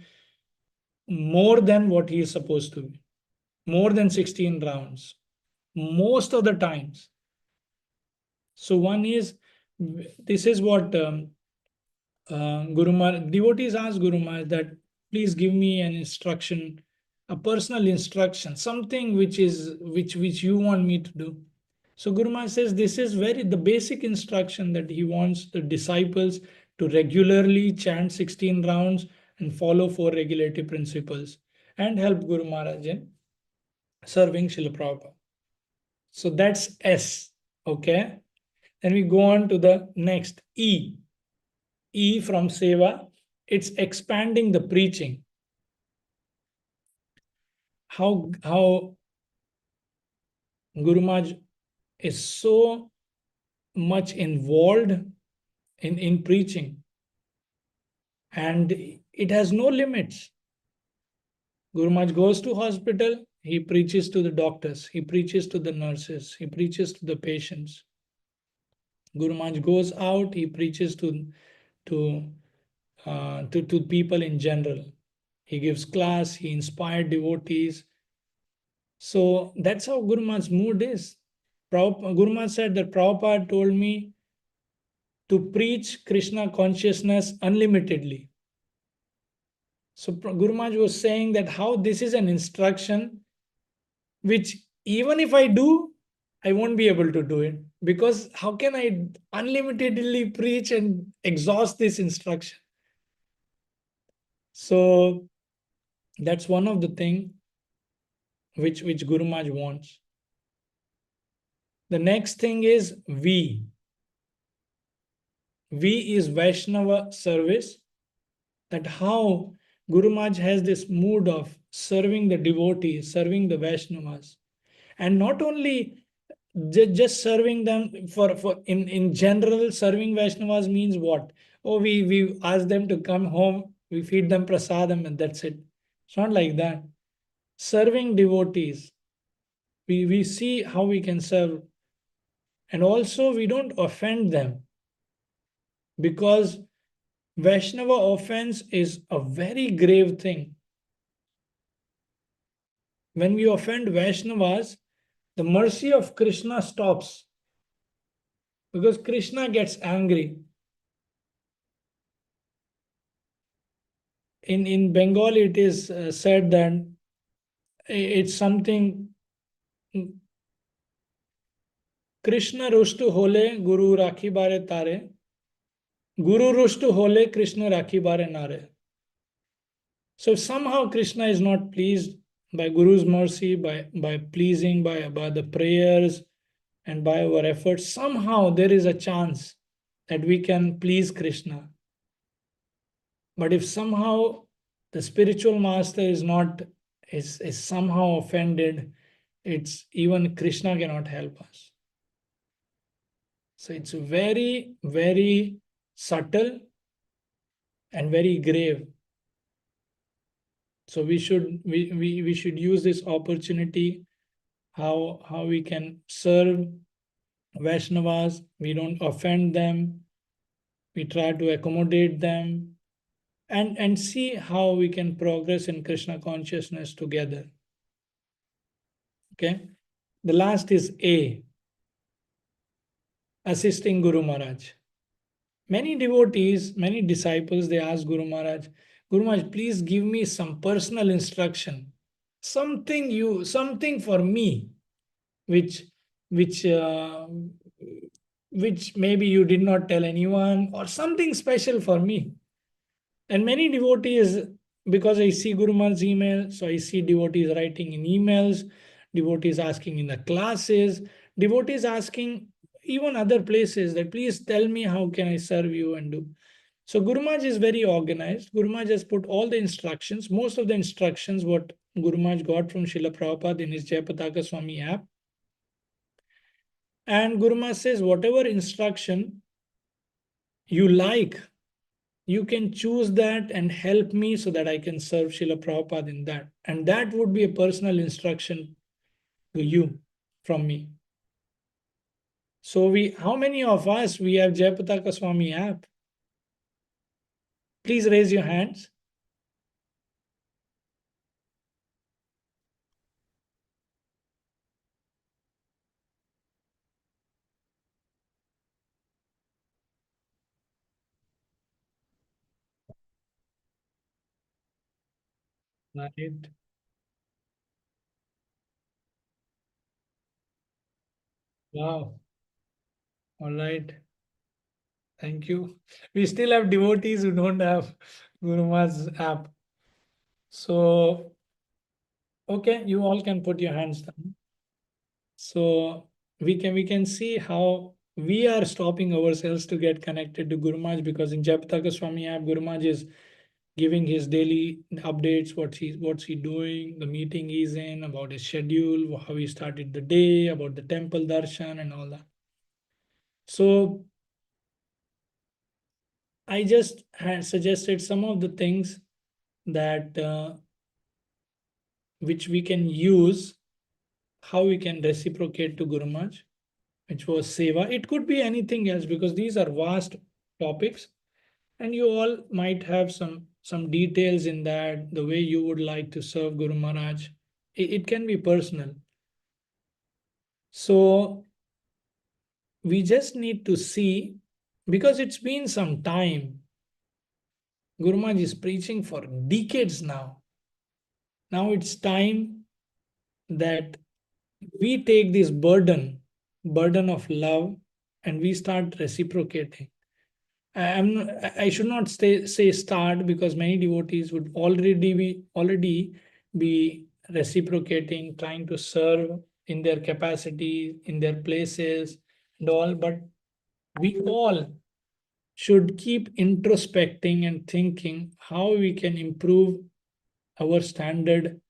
more than what he is supposed to be, more than 16 rounds, most of the times. So one is, this is what Guru Maharaj, devotees ask Guru Maharaj that please give me an instruction, a personal instruction, something which you want me to do. So Guru Maharaj says this is the basic instruction, that he wants the disciples to regularly chant 16 rounds and follow 4 regulative principles and help Guru Maharaj in serving Srila Prabhupada. So that's S. Okay. Then we go on to the next E. E from Seva. It's expanding the preaching. How Guru Maharaj is so much involved in preaching, and it has no limits. Guru Maharaj goes to hospital, he preaches to the doctors, he preaches to the nurses, he preaches to the patients. Guru Maharaj goes out, he preaches to people in general. He gives class, he inspired devotees. So that's how Guru Maharaj's mood is. Guru Maharaj said that Prabhupada told me to preach Krishna consciousness unlimitedly. So Guru Maharaj was saying that how this is an instruction which even if I do, I won't be able to do it, because how can I unlimitedly preach and exhaust this instruction? So that's one of the things which Guru Maharaj wants. The next thing is V. V is Vaishnava service. That how Guru Maharaj has this mood of serving the devotees, serving the Vaishnavas. And not only just serving them in general, serving Vaishnavas means what? Oh, we ask them to come home, we feed them prasadam and that's it. It's not like that. Serving devotees, we see how we can serve. And also we don't offend them, because Vaishnava offense is a very grave thing. When we offend Vaishnavas, the mercy of Krishna stops, because Krishna gets angry. In Bengali, it is said that it's something, Krishna rushtu hole Guru rakhi bare tare, Guru rushtu hole Krishna rakhi bare nare. So if somehow Krishna is not pleased by Guru's mercy, by pleasing by the prayers and by our efforts, somehow there is a chance that we can please Krishna. But if somehow the spiritual master is somehow offended, it's even Krishna cannot help us. So it's very, very subtle and very grave. So we should use this opportunity, how we can serve Vaishnavas. We don't offend them. We try to accommodate them, and see how we can progress in Krishna consciousness together. Okay. The last is A, assisting Guru Maharaj. Many devotees, many disciples, they ask Guru Maharaj, please give me some personal instruction, something for me, which maybe you did not tell anyone, or something special for me. And many devotees, because I see Guru Maharaj's email, so I see devotees writing in emails, devotees asking in the classes, devotees asking even other places that please tell me how can I serve you and do. So Guru Maharaj is very organized. Guru Maharaj has put all the instructions, most of the instructions what Guru Maharaj got from Srila Prabhupada in his Jayapataka Swami app. And Guru Maharaj says, whatever instruction you like, you can choose that and help me so that I can serve Srila Prabhupada in that. And that would be a personal instruction to you from me. So how many of us we have Jayapataka Swami app? Please raise your hands. Right. Wow. All right. Thank you. We still have devotees who don't have Guru Maharaj's app. So, okay, you all can put your hands down. So we can see how we are stopping ourselves to get connected to Guru Maharaj, because in Jayapataka Swami app, Guru Maharaj is giving his daily updates, what's he doing, the meeting he's in, about his schedule, how he started the day, about the temple darshan and all that. So I just had suggested some of the things that which we can use, how we can reciprocate to Guru Maharaj, which was seva. It could be anything else, because these are vast topics, and you all might have some details in that, the way you would like to serve Guru Maharaj. It can be personal. So we just need to see, because it's been some time. Guru Maharaj is preaching for decades now. Now it's time that we take this burden of love, and we start reciprocating. I should not say start, because many devotees would already be reciprocating, trying to serve in their capacity, in their places and all. But we all should keep introspecting and thinking how we can improve our standard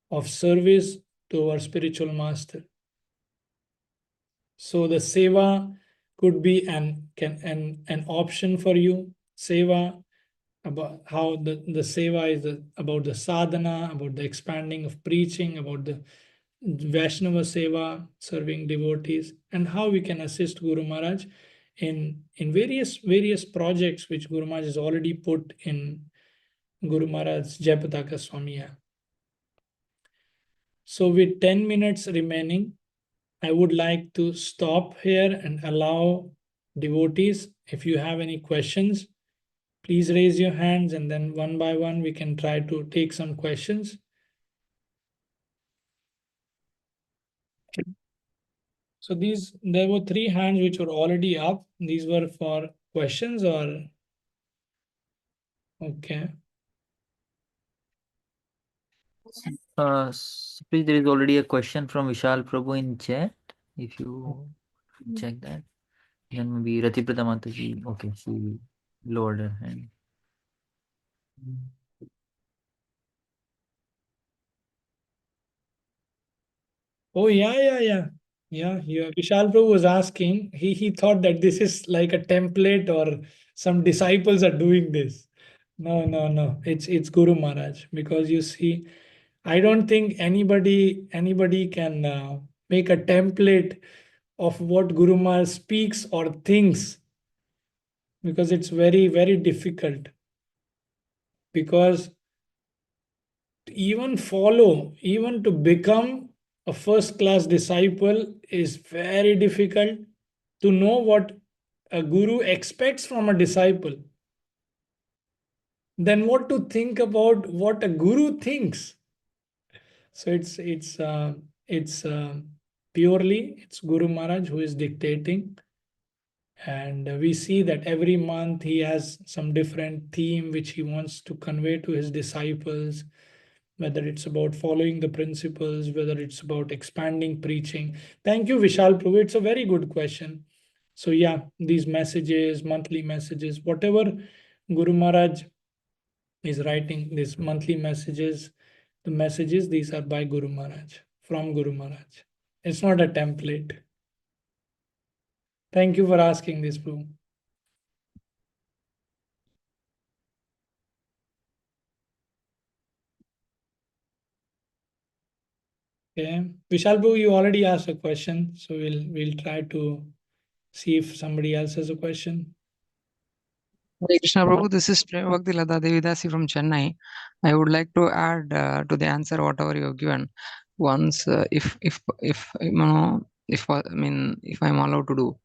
of service to our spiritual master. So the seva could be an option for you. Seva, about how the seva is about the sadhana, about the expanding of preaching, about the Vaishnava seva, serving devotees, and how we can assist Guru Maharaj in various projects which Guru Maharaj has already put in Guru Maharaj's Jayapataka Swami app. So with 10 minutes remaining, I would like to stop here and allow devotees, if you have any questions, please raise your hands, and then one by one we can try to take some questions. So there were 3 hands which were already up. These were for questions, or okay. Please, there is already a question from Vishal Prabhu in chat. If you check that, then maybe Ratiprata Mataji. Okay, she lowered her hand. Oh, yeah. Vishal Prabhu was asking, he thought that this is like a template, or some disciples are doing this. No. It's Guru Maharaj, because you see, I don't think anybody can make a template of what Guru Maharaj speaks or thinks, because it's very difficult. Because even to become a first class disciple is very difficult. To know what a guru expects from a disciple, then what to think about what a guru thinks. So it's purely it's Guru Maharaj who is dictating. And we see that every month he has some different theme which he wants to convey to his disciples, whether it's about following the principles, whether it's about expanding preaching. Thank you, Vishal Prabhu. It's a very good question. So yeah, these messages, monthly messages, whatever Guru Maharaj is writing, these monthly messages, the messages, these are by Guru Maharaj, from Guru Maharaj. It's not a template. Thank you for asking this, Prabhu. Okay, Vishal Prabhu, you already asked a question, so we'll try to see if somebody else has a question. Hare Krishna Prabhu, this is Prabhu Lada Devidasi from Chennai. I would like to add to the answer whatever you have given. Once, if you know, if I mean, if I'm allowed to do.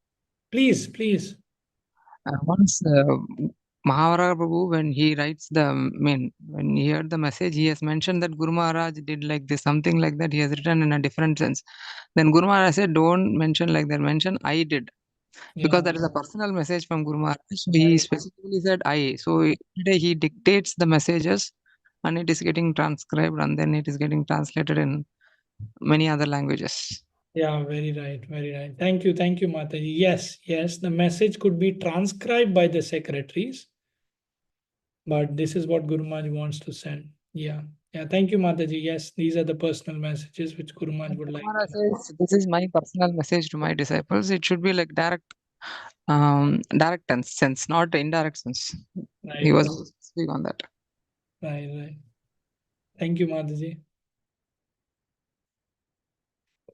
Please. Once Mahavara Prabhu, when he writes when he heard the message, he has mentioned that Guru Maharaj did like this, something like that. He has written in a different sense. Then Guru Maharaj said, "Don't mention like that. Mention I did." Because that is a personal message from Guru Maharaj. So he specifically said I. So today he dictates the messages and it is getting transcribed and then it is getting translated in many other languages. Yeah, very right. Thank you, Mataji. Yes, the message could be transcribed by the secretaries, but this is what Guru Maharaj wants to send. Yeah. Thank you, Mataji. Yes, these are the personal messages which Guru Maharaj would like. Maharaj says, "This is my personal message to my disciples." It should be like direct sense, not indirect sense. Right. He was speak on that. Right. Thank you, Mataji.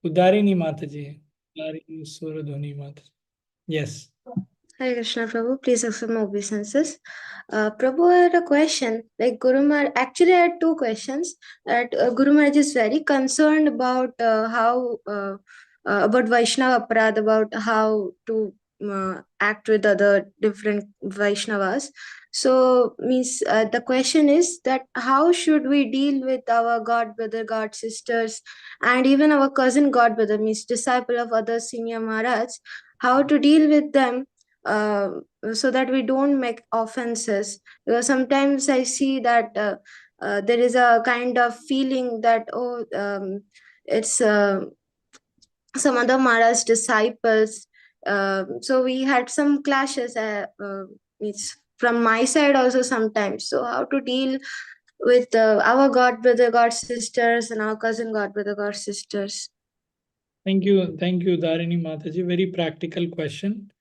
Udarini Mataji. Udarini Suradhuni Mataji. Yes. Hare Krishna Prabhu, please accept my obeisances. Prabhu, I had a question. Like Guru Maharaj, actually I had two questions. That Guru Maharaj is very concerned about how about Vaishnava Aparad, about how to act with other different Vaishnavas. So means the question is that how should we deal with our god brother, god sisters, and even our cousin god brother, means disciple of other senior Maharaj, how to deal with them so that we don't make offenses, because sometimes I see that there is a kind of feeling that it's some other Maharaj disciples, so we had some clashes, it's from my side also sometimes. So how to deal with our god brother, god sisters, and our cousin god brother, god sisters? Thank you, Dharini Mataji. Very practical question.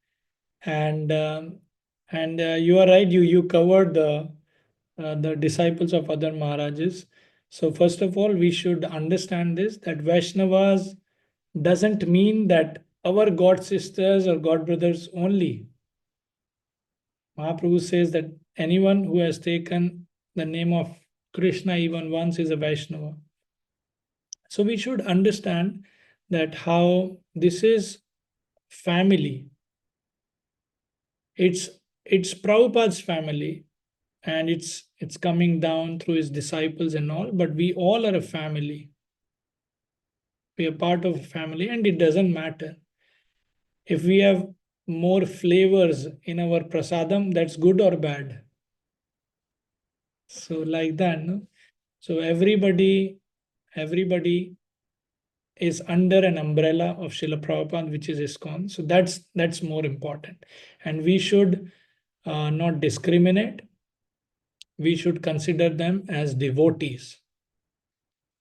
And you are right, you covered the disciples of other Maharajas. So first of all, we should understand this, that Vaishnavas doesn't mean that our god sisters or god brothers only. Mahaprabhu says that anyone who has taken the name of Krishna even once is a Vaishnava. So we should understand that how this is family. It's Prabhupada's family, and it's coming down through his disciples and all, but we all are a family. We are part of a family, and it doesn't matter. If we have more flavors in our prasadam, that's good or bad. So like that, no? So everybody is under an umbrella of Srila Prabhupada, which is Iskcon. So that's more important. And we should not discriminate. We should consider them as devotees.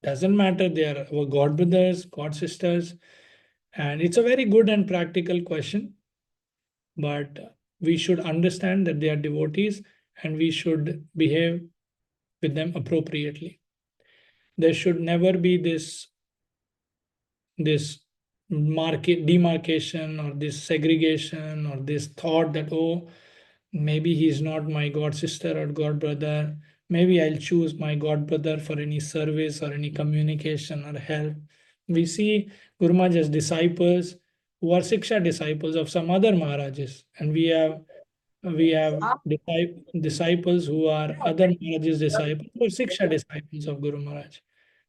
Doesn't matter, they are our god brothers, god sisters. And it's a very good and practical question. But we should understand that they are devotees and we should behave with them appropriately. There should never be this demarcation or this segregation or this thought that, oh, maybe he's not my god sister or god brother. Maybe I'll choose my god brother for any service or any communication or help. We see Guru Maharaj's disciples who are Siksha disciples of some other Maharajas, and we have disciples who are other Maharajas' disciples or Siksha disciples of Guru Maharaj.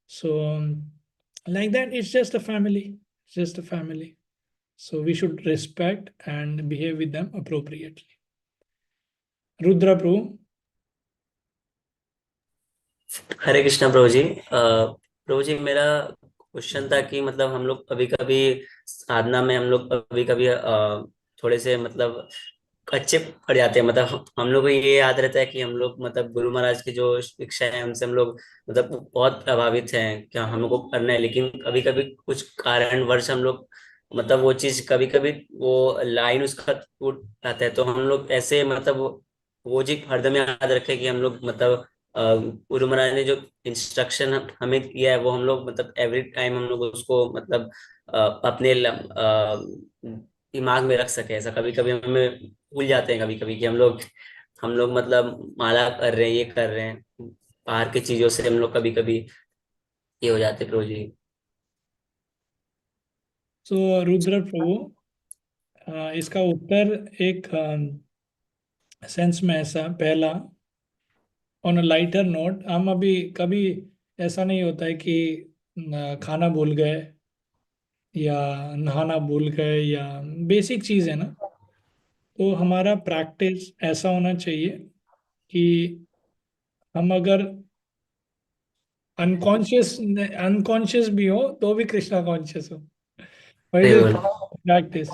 So like that, it's just a family. It's just a family. So we should respect and behave with them appropriately. Rudra Prabhu. हरे कृष्णा प्रभु जी। प्रभु जी, मेरा question था कि मतलब हम लोग कभी कभी साधना में हम लोग कभी कभी थोड़े से मतलब अच्छे पड़ जाते हैं। मतलब हम लोग को ये याद रहता है कि हम लोग मतलब गुरु महाराज की जो शिक्षा है उनसे हम लोग मतलब बहुत प्रभावित हैं, क्या हम लोग को करना है। लेकिन कभी कभी कुछ कारणवश हम लोग मतलब वो चीज कभी कभी वो लाइन उसका टूट जाता है। तो हम लोग ऐसे मतलब वो जी हरदम याद रखे कि हम लोग मतलब गुरु महाराज ने जो इंस्ट्रक्शन हमें किया है वो हम लोग मतलब एवरी टाइम हम लोग उसको मतलब अपने दिमाग में रख सके। ऐसा कभी कभी हमें भूल जाते हैं कभी कभी कि हम लोग मतलब माला कर रहे हैं, ये कर रहे हैं, बाहर की चीजों से हम लोग कभी कभी ये हो जाते हैं, प्रभु जी। सो रुद्र प्रभु, इसका उत्तर एक सेंस में ऐसा, पहला, ऑन अ लाइटर नोट, हम अभी कभी ऐसा नहीं होता है कि खाना भूल गए या नहाना भूल गए या बेसिक चीज़ है ना, तो हमारा प्रैक्टिस ऐसा होना चाहिए कि हम अगर अनकॉन्शियस अनकॉन्शियस भी हो तो भी कृष्णा कॉन्शियस हो, इट इज बिल्कुल। practice.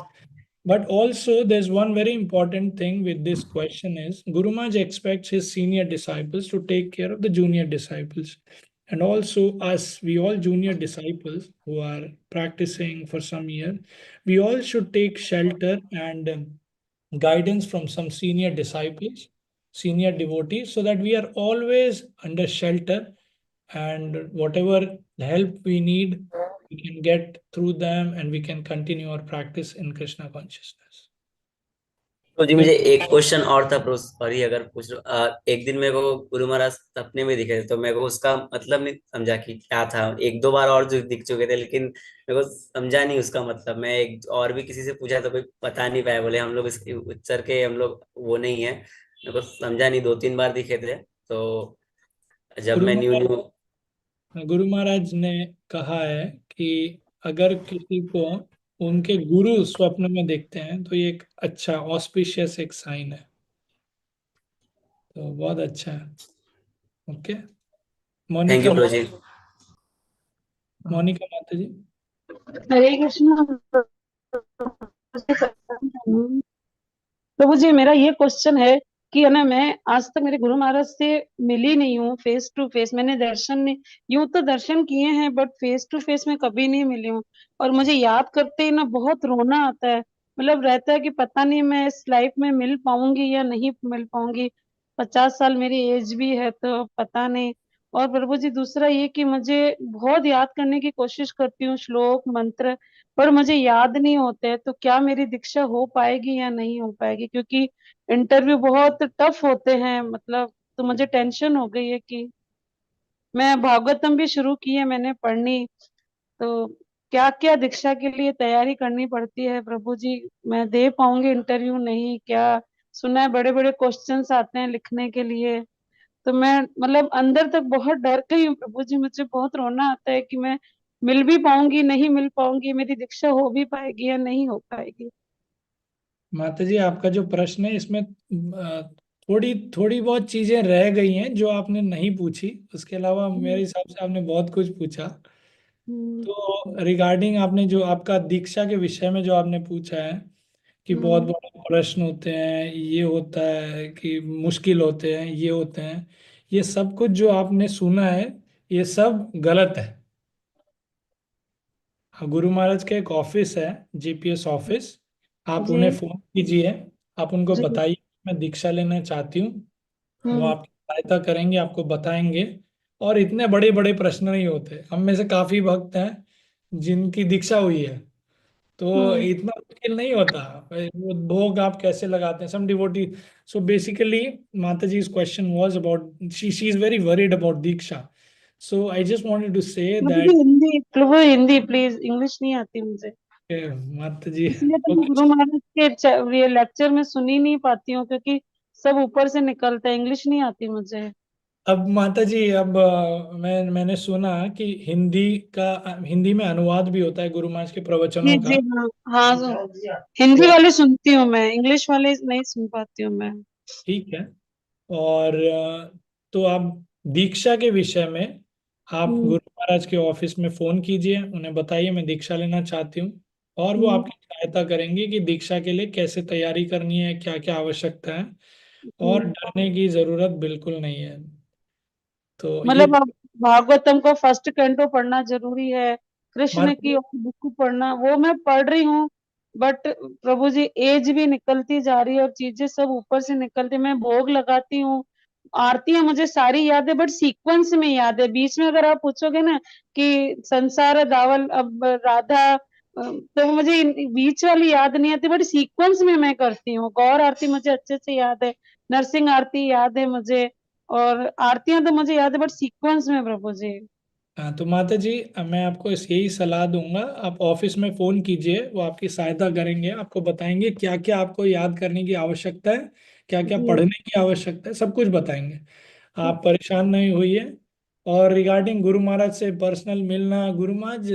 But also, there's one very important thing with this question is Guru Maharaj expects his senior disciples to take care of the junior disciples. And also us, we all junior disciples who are practicing for some year, we all should take shelter and guidance from some senior disciples, senior devotees, so that we are always under shelter, and whatever help we need, we can get through them and we can continue our practice in Krishna consciousness. तो जी मुझे एक question और था, sorry अगर पूछ लो। एक दिन मेरे को गुरु महाराज सपने में दिखे थे, तो मेरे को उसका मतलब नहीं समझा कि क्या था। एक दो बार और जो दिख चुके थे, लेकिन मेरे को समझा नहीं उसका मतलब। मैं एक और भी किसी से पूछा तो कोई बता नहीं पाया, बोले हम लोग इसके उच्चर के हम लोग वो नहीं है। मेरे को समझा नहीं, दो तीन बार दिखे थे तो जब गुरु मैं न्यू महाराज न्यू। गुरु महाराज ने कहा है कि अगर किसी को उनके गुरु स्वप्न में देखते हैं तो ये एक अच्छा ऑस्पिशियस एक साइन है, तो बहुत अच्छा है। ओके, थैंक यू मोनिका, प्रभु जी। मोनिका माता जी। हरे कृष्णा। प्रभु जी, मेरा ये क्वेश्चन है कि है ना, मैं आज तक मेरे गुरु महाराज से मिली नहीं हूँ फेस टू फेस। मैंने दर्शन नहीं, यूं तो दर्शन किए हैं, बट फेस टू फेस में कभी नहीं मिली हूँ। और मुझे याद करते ही ना बहुत रोना आता है। मतलब रहता है कि पता नहीं मैं इस लाइफ में मिल पाऊंगी या नहीं मिल पाऊंगी। 50 साल मेरी एज भी है, तो पता नहीं। और प्रभु जी, दूसरा ये कि मुझे बहुत याद करने की कोशिश करती हूँ श्लोक मंत्र, पर मुझे याद नहीं होते। तो क्या मेरी दीक्षा हो पाएगी या नहीं हो पाएगी? क्योंकि इंटरव्यू बहुत टफ होते हैं, मतलब तो मुझे टेंशन हो गई है कि मैं भागवतम भी शुरू की है मैंने पढ़नी, तो क्या क्या दीक्षा के लिए तैयारी करनी पड़ती है प्रभु जी? मैं दे पाऊंगी इंटरव्यू नहीं क्या? सुना है बड़े बड़े क्वेश्चंस आते हैं लिखने के लिए। तो मैं मतलब अंदर तक बहुत डर गई हूँ प्रभु जी। मुझे बहुत रोना आता है कि मैं मिल भी पाऊंगी नहीं मिल पाऊंगी, मेरी दीक्षा हो भी पाएगी या नहीं हो पाएगी। माता जी, आपका जो प्रश्न है इसमें थोड़ी थोड़ी बहुत चीजें रह गई हैं जो आपने नहीं पूछी, उसके अलावा मेरे हिसाब से आपने बहुत कुछ पूछा। तो रिगार्डिंग आपने जो आपका दीक्षा के विषय में जो आपने पूछा है कि बहुत बड़े प्रश्न होते हैं, ये होता है कि मुश्किल होते हैं, ये होते हैं, ये सब कुछ जो आपने सुना है ये सब गलत है। हाँ, गुरु महाराज का एक ऑफिस है, जीपीएस ऑफिस, आप जी उन्हें फोन कीजिए, आप उनको जी। बताइए मैं दीक्षा लेना चाहती हूँ, वो हम्म आपकी सहायता करेंगे, आपको बताएंगे। और इतने बड़े बड़े प्रश्न नहीं होते, हम में से काफी भक्त हैं जिनकी दीक्षा हुई है, तो हम्म इतना मुश्किल नहीं होता। वो भोग आप कैसे लगाते हैं, सम डिवोटी। सो बेसिकली माता जी's question was about, she is very worried about diksha. So I just wanted to say that Prabhu Hindi please, English नहीं आती मुझे। माता जी, इसलिए तो मैं ओके। गुरु महाराज के ये लेक्चर में सुन ही नहीं पाती हूँ, क्योंकि सब ऊपर से निकलता है, इंग्लिश नहीं आती मुझे। अब माता जी, अब मैंने सुना कि हिंदी में अनुवाद भी होता है गुरु महाराज के जी प्रवचनों जी का। हाँ हाँ, हिंदी तो वाले सुनती हूँ मैं, इंग्लिश वाले नहीं सुन पाती हूँ मैं। ठीक है। और तो आप दीक्षा के विषय में आप हम्म गुरु महाराज के ऑफिस में फोन कीजिए, उन्हें बताइए मैं दीक्षा लेना चाहती हूँ, और वो हम्म आपकी सहायता करेंगे कि दीक्षा के लिए कैसे तैयारी करनी है, क्या क्या आवश्यकता है। और हम्म। डरने की जरूरत बिल्कुल नहीं है। तो ये मतलब अब भागवतम को फर्स्ट कैंटो पढ़ना जरूरी है, कृष्ण माता की और बुक पढ़ना, वो मैं पढ़ रही हूँ। बट प्रभु जी, एज भी निकलती जा रही है और चीजें सब ऊपर से निकलती, मैं भोग लगाती हूँ आरतियां मुझे सारी याद है, बट सीक्वेंस में याद है। बीच में अगर आप पूछोगे ना कि संसार दावल अब राधा, तो मुझे बीच वाली याद नहीं आती, बट सीक्वेंस में मैं करती हूँ। गौर आरती मुझे अच्छे से याद है, नरसिंह आरती याद है मुझे, और आरतियां तो मुझे याद है, बट सीक्वेंस में प्रभु जी। हाँ तो माता जी, मैं आपको यही सलाह दूंगा, आप ऑफिस में फोन कीजिए, वो आपकी सहायता करेंगे, आपको बताएंगे क्या क्या आपको याद करने की आवश्यकता है, क्या क्या जी पढ़ने की आवश्यकता है, सब कुछ बताएंगे। आप परेशान नहीं होइए। और रिगार्डिंग गुरु महाराज से पर्सनल मिलना, गुरु महाराज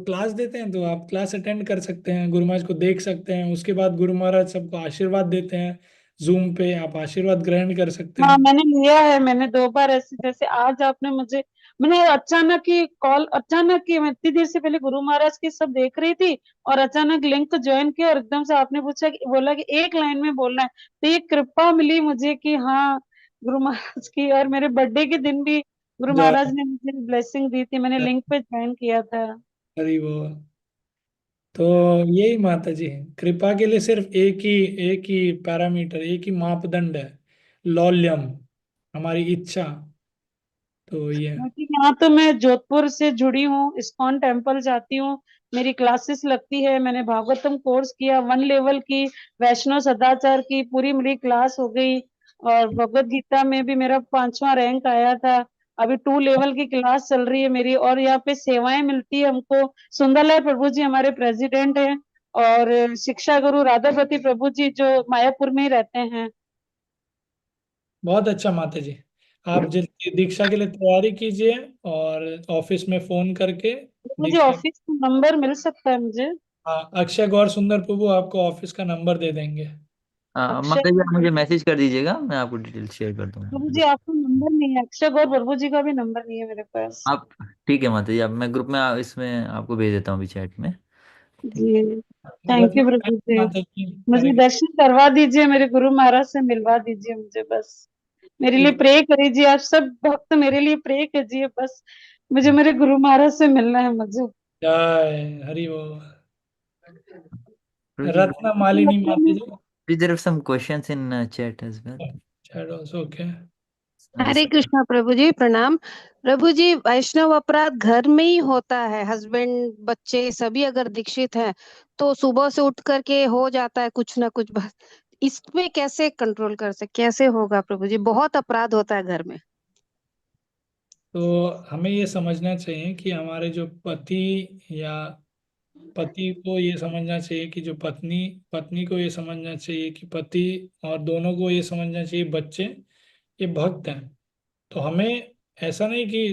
क्लास देते हैं तो आप क्लास अटेंड कर सकते हैं, गुरु महाराज को देख सकते हैं, उसके बाद गुरु महाराज सबको आशीर्वाद देते हैं जूम पे, आप आशीर्वाद ग्रहण कर सकते हाँ, हैं। मैंने लिया है, मैंने 2 बार ऐसे, जैसे आज आपने मुझे, मैंने अचानक ही कॉल, अचानक ही, मैं इतनी देर से पहले गुरु महाराज की सब देख रही थी, और अचानक लिंक ज्वाइन किया, और एकदम से आपने पूछा कि, बोला कि एक लाइन में बोलना है, तो ये कृपा मिली मुझे कि हाँ, गुरु महाराज की। और मेरे बर्थडे के दिन भी गुरु जय महाराज ने मुझे ब्लेसिंग दी थी, मैंने लिंक पे ज्वाइन किया था। हरि बोल। तो यही माता जी, कृपा के लिए सिर्फ एक ही पैरामीटर, एक ही मापदंड है, लौल्यम, हमारी इच्छा। तो ये क्योंकि यहाँ तो मैं जोधपुर से जुड़ी हूँ, इस्कॉन टेम्पल जाती हूँ, मेरी क्लासेस लगती है, मैंने भागवतम कोर्स किया 1 लेवल की, वैष्णव सदाचार की पूरी मेरी क्लास हो गई, और भगवत गीता में भी मेरा 5वां रैंक आया था। अभी 2 लेवल की क्लास चल रही है मेरी, और यहाँ पे सेवाएं मिलती है हमको। सुंदरलाल प्रभु जी हमारे प्रेसिडेंट हैं, और शिक्षा गुरु राधापति प्रभु जी जो मायापुर में ही रहते हैं। बहुत अच्छा माता जी, आप जल्दी दीक्षा के लिए तैयारी कीजिए, और ऑफिस में फोन करके मुझे दीक्षा। ऑफिस का नंबर मिल सकता है मुझे? हाँ, अक्षय गौर सुंदर प्रभु आपको ऑफिस का नंबर दे देंगे। अक्षय, माता जी आप मुझे मैसेज कर दीजिएगा, मैं आपको डिटेल शेयर कर प्रभु दूंगा। जी आपका नंबर नहीं है, अक्षय गौर प्रभु जी का भी नंबर नहीं है मेरे पास। हाँ। आप ठीक है माता जी, आप मैं ग्रुप में इसमें आपको भेज देता हूँ अभी चैट में। ठीक। जी, थैंक यू प्रभु जी। माता जी, मुझे हरे दर्शन करवा दीजिए, मेरे गुरु महाराज से मिलवा दीजिए मुझे, बस मेरे लिए प्रे करिए, आप सब भक्त मेरे लिए प्रे कीजिए, बस मुझे मेरे गुरु महाराज से मिलना है मुझे। जय हरि बोल। Prabhuji, रत्न मालिनी माता जी, there are some questions in chat as well. Chat also okay. Hare Krishna प्रभु जी, प्रणाम। प्रभु जी, वैष्णव अपराध घर में ही होता है, हस्बैंड बच्चे सभी अगर दीक्षित हैं तो सुबह से उठ करके हो जाता है कुछ ना कुछ बस, इसमें कैसे कंट्रोल कर सकते, कैसे होगा प्रभु जी? बहुत अपराध होता है घर में। तो हमें ये समझना चाहिए कि हमारे जो पति, या पति को ये समझना चाहिए कि जो पत्नी, पत्नी को ये समझना चाहिए कि पति, और दोनों को ये समझना चाहिए बच्चे ये भक्त हैं। तो हमें ऐसा नहीं कि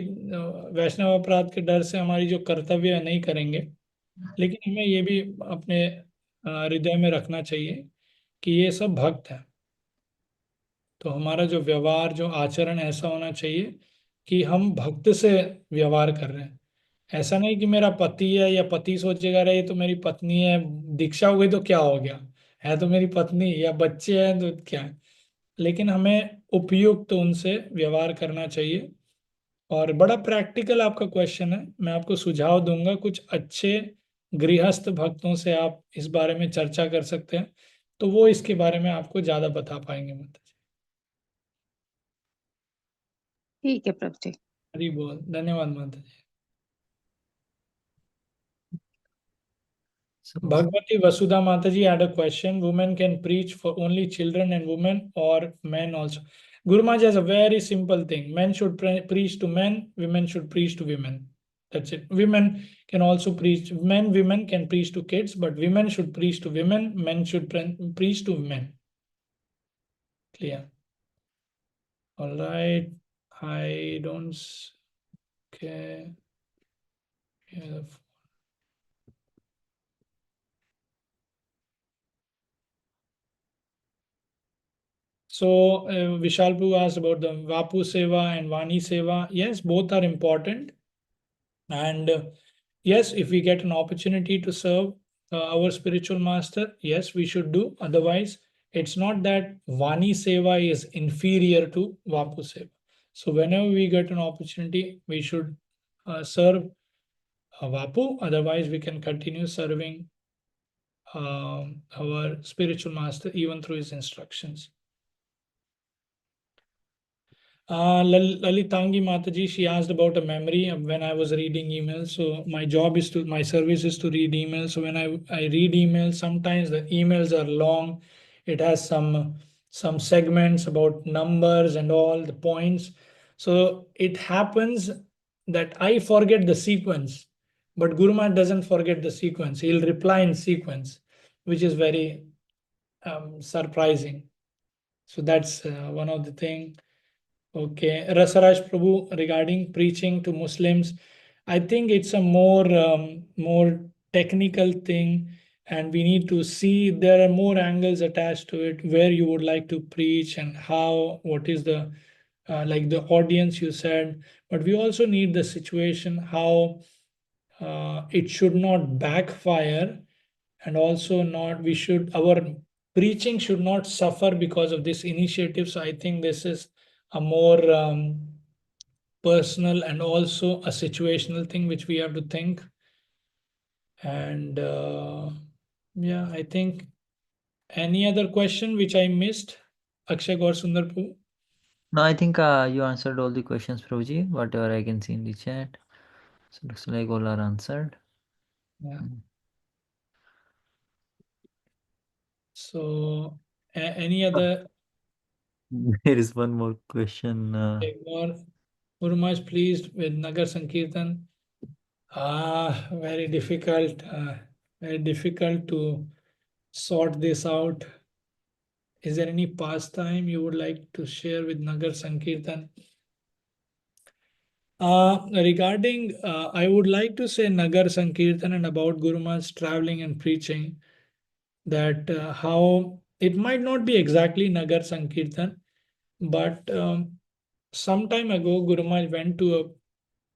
वैष्णव अपराध के डर से हमारी जो कर्तव्य है नहीं करेंगे, लेकिन हमें ये भी अपने हृदय में रखना चाहिए कि ये सब भक्त हैं। तो हमारा जो व्यवहार, जो आचरण ऐसा होना चाहिए कि हम भक्त से व्यवहार कर रहे हैं। ऐसा नहीं कि मेरा पति है, या पति सोचेगा रहे ये तो मेरी पत्नी है, दीक्षा हो गई तो क्या हो गया, है तो मेरी पत्नी, या बच्चे हैं तो क्या है। लेकिन हमें उपयुक्त उनसे व्यवहार करना चाहिए। और बड़ा प्रैक्टिकल आपका क्वेश्चन है, मैं आपको सुझाव दूंगा, कुछ अच्छे गृहस्थ भक्तों से आप इस बारे में चर्चा कर सकते हैं, तो वो इसके बारे में आपको ज्यादा बता पाएंगे माता जी। ठीक है प्रभु जी। हरी बोल, धन्यवाद माता जी। Bhagavati Vasudha Mataji had a question. Women can preach for only children and women, or men also? Guru Maharaj has a very simple thing. Men should preach to men, women should preach to women. That's it. Women can also preach, women can preach to kids, but women should preach to women, men should preach to men. Clear? All right. I don't. Okay. Yeah. So Vishal Prabhu asked about the Vapu Seva and Vani Seva. Yes, both are important. And yes, if we get an opportunity to serve our spiritual master, yes, we should do. Otherwise, it's not that Vani Seva is inferior to Vapu Seva. So whenever we get an opportunity, we should serve Vapu. Otherwise, we can continue serving our spiritual master even through his instructions. Lalitangi Mataji, she asked about a memory of when I was reading emails. So my service is to read emails. So when I read emails, sometimes the emails are long. It has some segments about numbers and all the points. So it happens that I forget the sequence, but Guru Maharaj doesn't forget the sequence. He'll reply in sequence, which is very surprising. So that's one of the thing. Okay, Rasaraj Prabhu, regarding preaching to Muslims, I think it's a more technical thing, and we need to see there are more angles attached to it, where you would like to preach and how, what is the like the audience you said, but we also need the situation, how it should not backfire, and also not we should our preaching should not suffer because of this initiative. So I think this is a more personal and also a situational thing which we have to think. And yeah, I think any other question which I missed, Akshay Gaur Sundar Prabhu? No, I think you answered all the questions, Prabhuji, whatever I can see in the chat. So looks like all are answered. Yeah. So any other? There is one more question. Guru Maharaj pleased with Nagar Sankirtan. Very difficult. Very difficult to sort this out. Is there any pastime you would like to share with Nagar Sankirtan? Regarding, I would like to say Nagar Sankirtan and about Guru Maharaj traveling and preaching, that how it might not be exactly Nagar Sankirtan, but some time ago Guru Maharaj went to a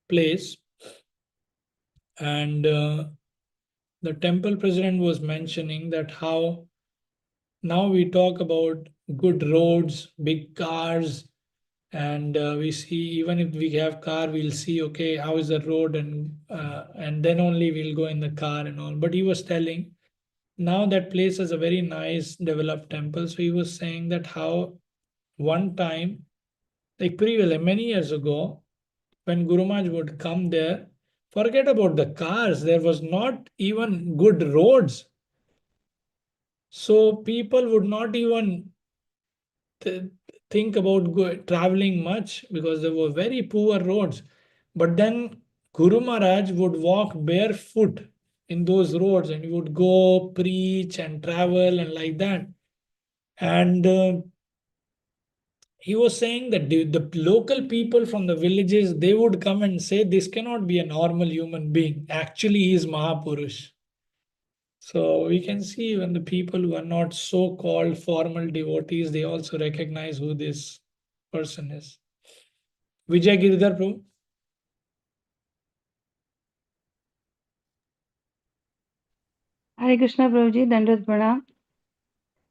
place, and the temple president was mentioning that how now we talk about good roads, big cars, and we see, even if we have car, we'll see, okay, how is the road, and then only we'll go in the car and all. But he was telling, now that place is a very nice developed temple. So he was saying that how one time, like previously many years ago, when Guru Maharaj would come there, forget about the cars, there was not even good roads. So people would not even think about traveling much, because there were very poor roads. But then Guru Maharaj would walk barefoot in those roads, and he would go preach and travel and like that. And he was saying that the local people from the villages, they would come and say, this cannot be a normal human being. Actually, he is Mahapurush. So we can see when the people who are not so-called formal devotees, they also recognize who this person is. Vijay Giridhar Prabhu. हरे कृष्णा प्रभु जी, दंडवत प्रणाम।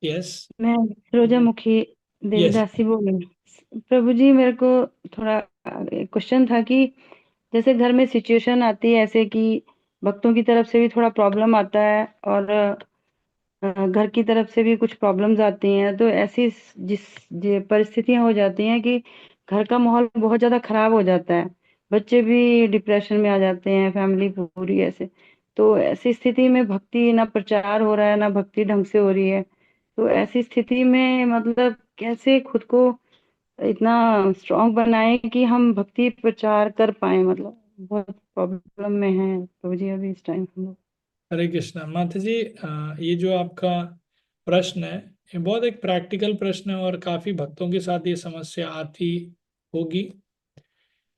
Yes. मैं रोजामुखी देवदासी बोल रही हूँ। प्रभु जी, मेरे को थोड़ा क्वेश्चन था कि जैसे घर में सिचुएशन आती है ऐसे कि भक्तों की तरफ से भी थोड़ा प्रॉब्लम आता है, और घर की तरफ से भी कुछ प्रॉब्लम्स आती हैं, तो ऐसी परिस्थितियां हो जाती हैं कि घर का माहौल बहुत ज्यादा खराब हो जाता है, बच्चे भी डिप्रेशन में आ जाते हैं, फैमिली पूरी ऐसे। तो ऐसी स्थिति में भक्ति ना प्रचार हो रहा है, ना भक्ति ढंग से हो रही है। तो ऐसी स्थिति में मतलब कैसे खुद को इतना स्ट्रांग बनाए कि हम भक्ति प्रचार कर पाए, मतलब बहुत प्रॉब्लम में है प्रभु जी अभी इस टाइम हम लोग। हरे कृष्णा। माता जी, ये जो आपका प्रश्न है, ये बहुत एक प्रैक्टिकल प्रश्न है, और काफी भक्तों के साथ ये समस्या आती होगी।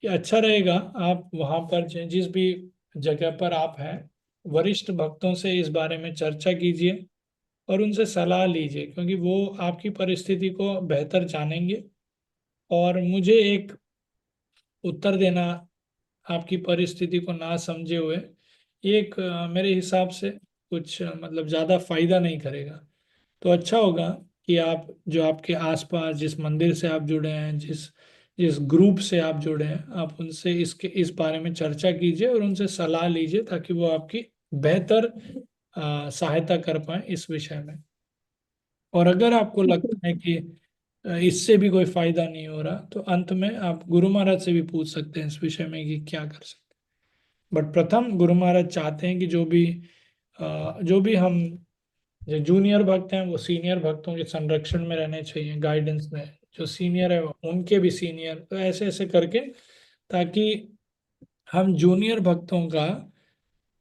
ये अच्छा रहेगा आप वहां पर जिस भी जगह पर आप हैं, वरिष्ठ भक्तों से इस बारे में चर्चा कीजिए और उनसे सलाह लीजिए, क्योंकि वो आपकी परिस्थिति को बेहतर जानेंगे। और मुझे एक उत्तर देना आपकी परिस्थिति को ना समझे हुए, एक मेरे हिसाब से कुछ मतलब ज़्यादा फायदा नहीं करेगा। तो अच्छा होगा कि आप जो आपके आसपास जिस मंदिर से आप जुड़े हैं, जिस जिस ग्रुप से आप जुड़े हैं, आप उनसे इस बारे में चर्चा कीजिए और उनसे सलाह लीजिए, ताकि वो आपकी बेहतर सहायता कर पाए इस विषय में। और अगर आपको लगता है कि इससे भी कोई फायदा नहीं हो रहा, तो अंत में आप गुरु महाराज से भी पूछ सकते हैं इस विषय में कि क्या कर सकते हैं। बट प्रथम गुरु महाराज चाहते हैं कि जो भी हम जो जूनियर भक्त हैं वो सीनियर भक्तों के संरक्षण में रहने चाहिए, गाइडेंस में। जो सीनियर है उनके भी सीनियर, तो ऐसे ऐसे करके, ताकि हम जूनियर भक्तों का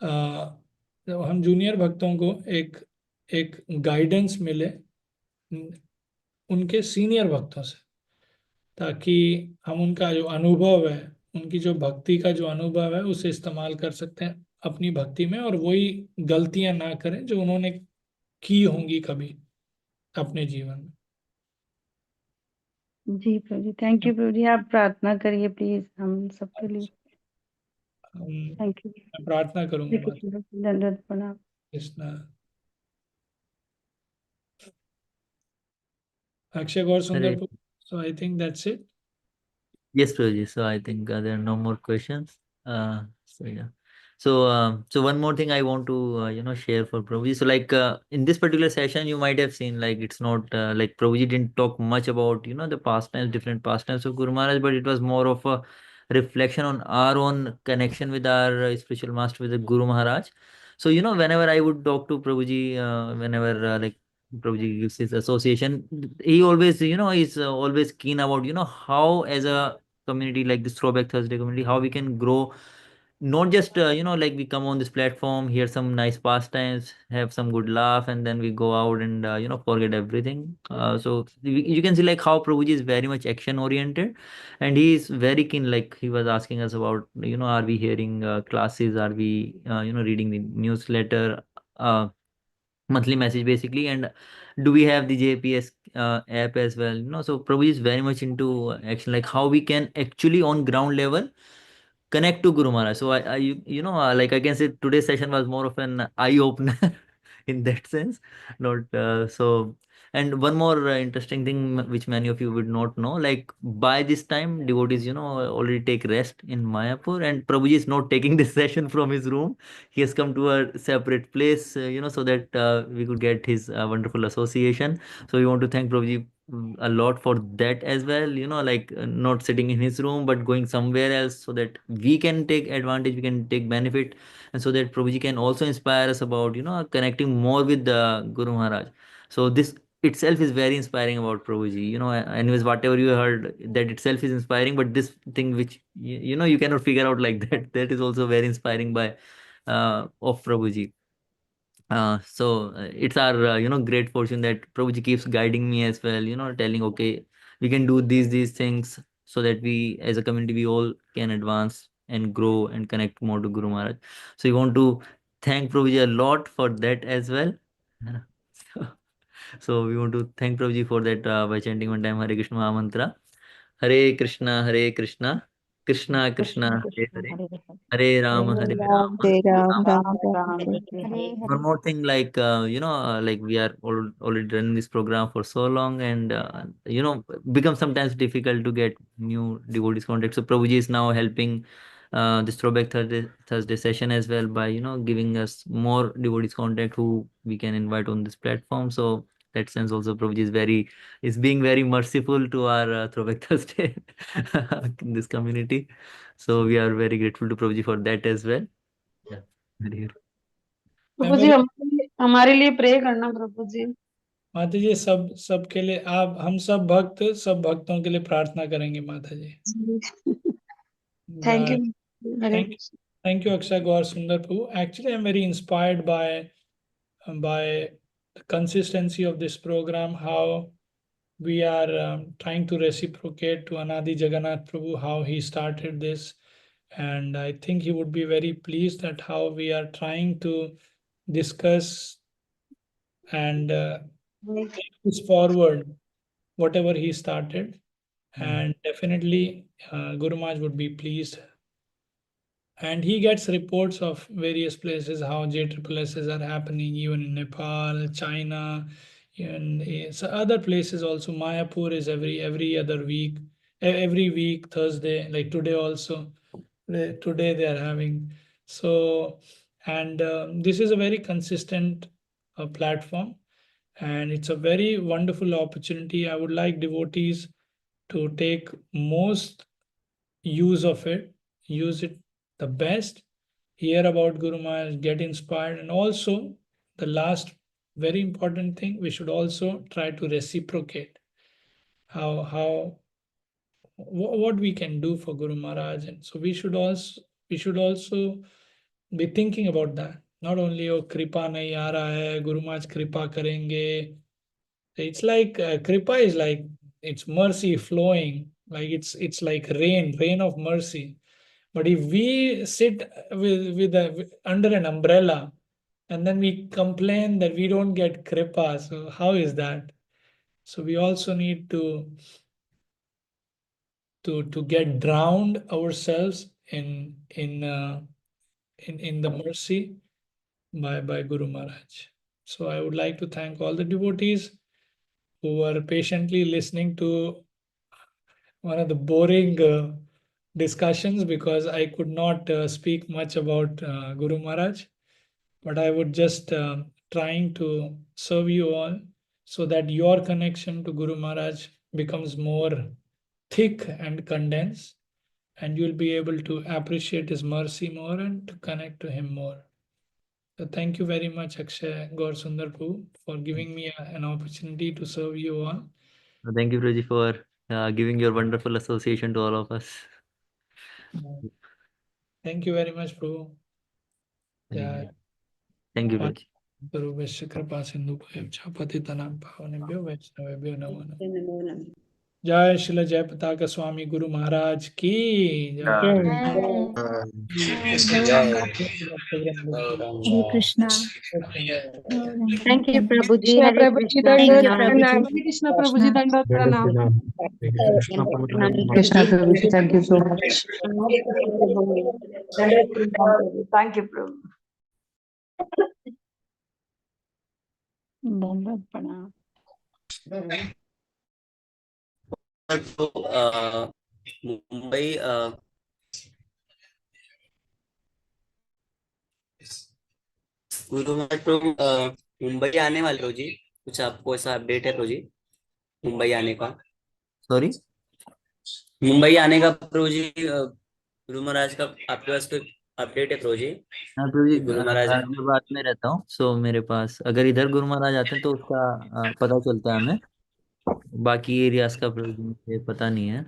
हम जूनियर भक्तों को एक एक गाइडेंस मिले उनके सीनियर भक्तों से, ताकि हम उनका जो अनुभव है, उनकी जो भक्ति का जो अनुभव है, उसे इस्तेमाल कर सकते हैं अपनी भक्ति में, और वही गलतियां ना करें जो उन्होंने की होंगी कभी अपने जीवन में। जी प्रभु जी, थैंक यू प्रभु जी। आप प्रार्थना करिए प्लीज हम सबके लिए। Thank you. मैं प्रार्थना करूंगा माता। दंडवत प्रणाम। कृष्णा। अक्षय गौर सुंदर। Correct. So I think that's it. Yes, Prabhuji. So I think there are no more questions. So yeah. So one more thing I want to share for Prabhuji. So like in this particular session, you might have seen like it's not like Prabhuji didn't talk much about the pastimes, different pastimes of Guru Maharaj, but it was more of a reflection on our own connection with our spiritual master, with the Guru Maharaj. So whenever I would talk to Prabhuji, whenever like Prabhuji gives his association, he always is always keen about how as a community like this Throwback Thursday community, how we can grow, not just like we come on this platform, hear some nice pastimes, have some good laugh, and then we go out and forget everything. So you can see like how Prabhuji is very much action oriented, and he is very keen. Like he was asking us about are we hearing classes, are we reading the newsletter, monthly message basically, and do we have the JPS app as well? So Prabhu is very much into action, like how we can actually on ground level connect to Guru Maharaj. So like I can say today's session was more of an eye opener in that sense. Not so. And one more interesting thing which many of you would not know, like by this time devotees already take rest in Mayapur, and Prabhuji is not taking this session from his room. He has come to a separate place, so that we could get his wonderful association. So we want to thank Prabhuji a lot for that as well, like not sitting in his room but going somewhere else, so that we can take advantage, we can take benefit, and so that Prabhuji can also inspire us about connecting more with the Guru Maharaj. So this itself is very inspiring about Prabhuji. Anyways, whatever you heard, that itself is inspiring, but this thing which you cannot figure out like that, that is also very inspiring by of Prabhuji. So it's our great fortune that Prabhuji keeps guiding me as well, telling okay, we can do these things, so that we as a community we all can advance and grow and connect more to Guru Maharaj. So we want to thank Prabhuji a lot for that as well. So we want to thank Prabhuji for that by chanting one time Hare Krishna Maha Mantra. Hare Krishna, Hare Krishna, Krishna Krishna, Hare Hare, Hare Rama, Hare Rama, Jai Ram, Rama Ram Ram, Jai Jai. One more thing, like like we are already running this program for so long, and becomes sometimes difficult to get new devotees contact. So Prabhuji is now helping this Throwback Thursday session as well by giving us more devotees contact who we can invite on this platform. So that sense also Prabhuji is being very merciful to our Throwback Thursday in this community. So we are very grateful to Prabhuji for that as well. Yeah, very good. प्रभु जी हमारे लिए pray करना प्रभु जी। माता जी सबके लिए आप, हम सब भक्तों के लिए प्रार्थना करेंगे माता जी। Thank you. Thank you Akshay Gaur Sundar Prabhu. Actually I'm very inspired by the consistency of this program, how we are trying to reciprocate to Anadi Jagannath Prabhu, how he started this, and I think he would be very pleased at how we are trying to discuss and take this forward, whatever he started, and definitely Guru Maharaj would be pleased. And he gets reports of various places how JSSs are happening, even in Nepal, China, and so other places also. Mayapur is every other week, every week Thursday, like today also. Today they are having. So, and this is a very consistent platform, And it's a very wonderful opportunity. I would like devotees to take most use of it, use it the best, hear about Guru Maharaj, get inspired, and also the last very important thing, we should also try to reciprocate what we can do for Guru Maharaj. And so we should also be thinking about that. Not only oh kripa nahi aa raha hai, Guru Maharaj kripa karenge. It's like kripa is like it's mercy flowing, like it's like rain of mercy. But if we sit under an umbrella and then we complain that we don't get kripa, so how is that? So we also need to get drowned ourselves in the mercy by Guru Maharaj. So I would like to thank all the devotees who were patiently listening to one of the boring discussions, because I could not speak much about Guru Maharaj, but I would just trying to serve you all so that your connection to Guru Maharaj becomes more thick and condensed, and you'll be able to appreciate his mercy more and to connect to him more. So thank you very much, Akshay Gaur Sundar Prabhu, for giving me an opportunity to serve you all. Thank you, Prabhuji, for giving your wonderful association to all of us. Thank you very much, Prabhu. Yeah. Thank you, Prabhuji. सर्वस्य कृपा सिंधुभ्यो पतितनां पावनेभ्यो वैष्णवेभ्यो नमो नमः। जय श्रील जयपताका स्वामी गुरु महाराज की जय। Hare Krishna. Thank you, Prabhuji. Krishna Hare Prabhuji Krishna. Dandot Thank you. Pranam. Hare Krishna Prabhuji Dandot Pranam. Krishna Prabhuji, thank you so much. Thank you, Prabhu. Dandot Pranam. तो मुंबई गुरु महाराज प्रभु मुंबई आने वाले हो जी, कुछ आपको ऐसा अपडेट है प्रभु जी मुंबई आने का? सॉरी, मुंबई आने का प्रभु जी गुरु महाराज का आपके पास कोई अपडेट है प्रभु जी? हाँ प्रभुजी, गुरु महाराज गाजियाबाद में रहता हूँ, सो मेरे पास अगर इधर गुरु महाराज आते हैं तो उसका पता चलता है हमें। बाकी एरियाज का प्रभुजी मुझे पता नहीं है।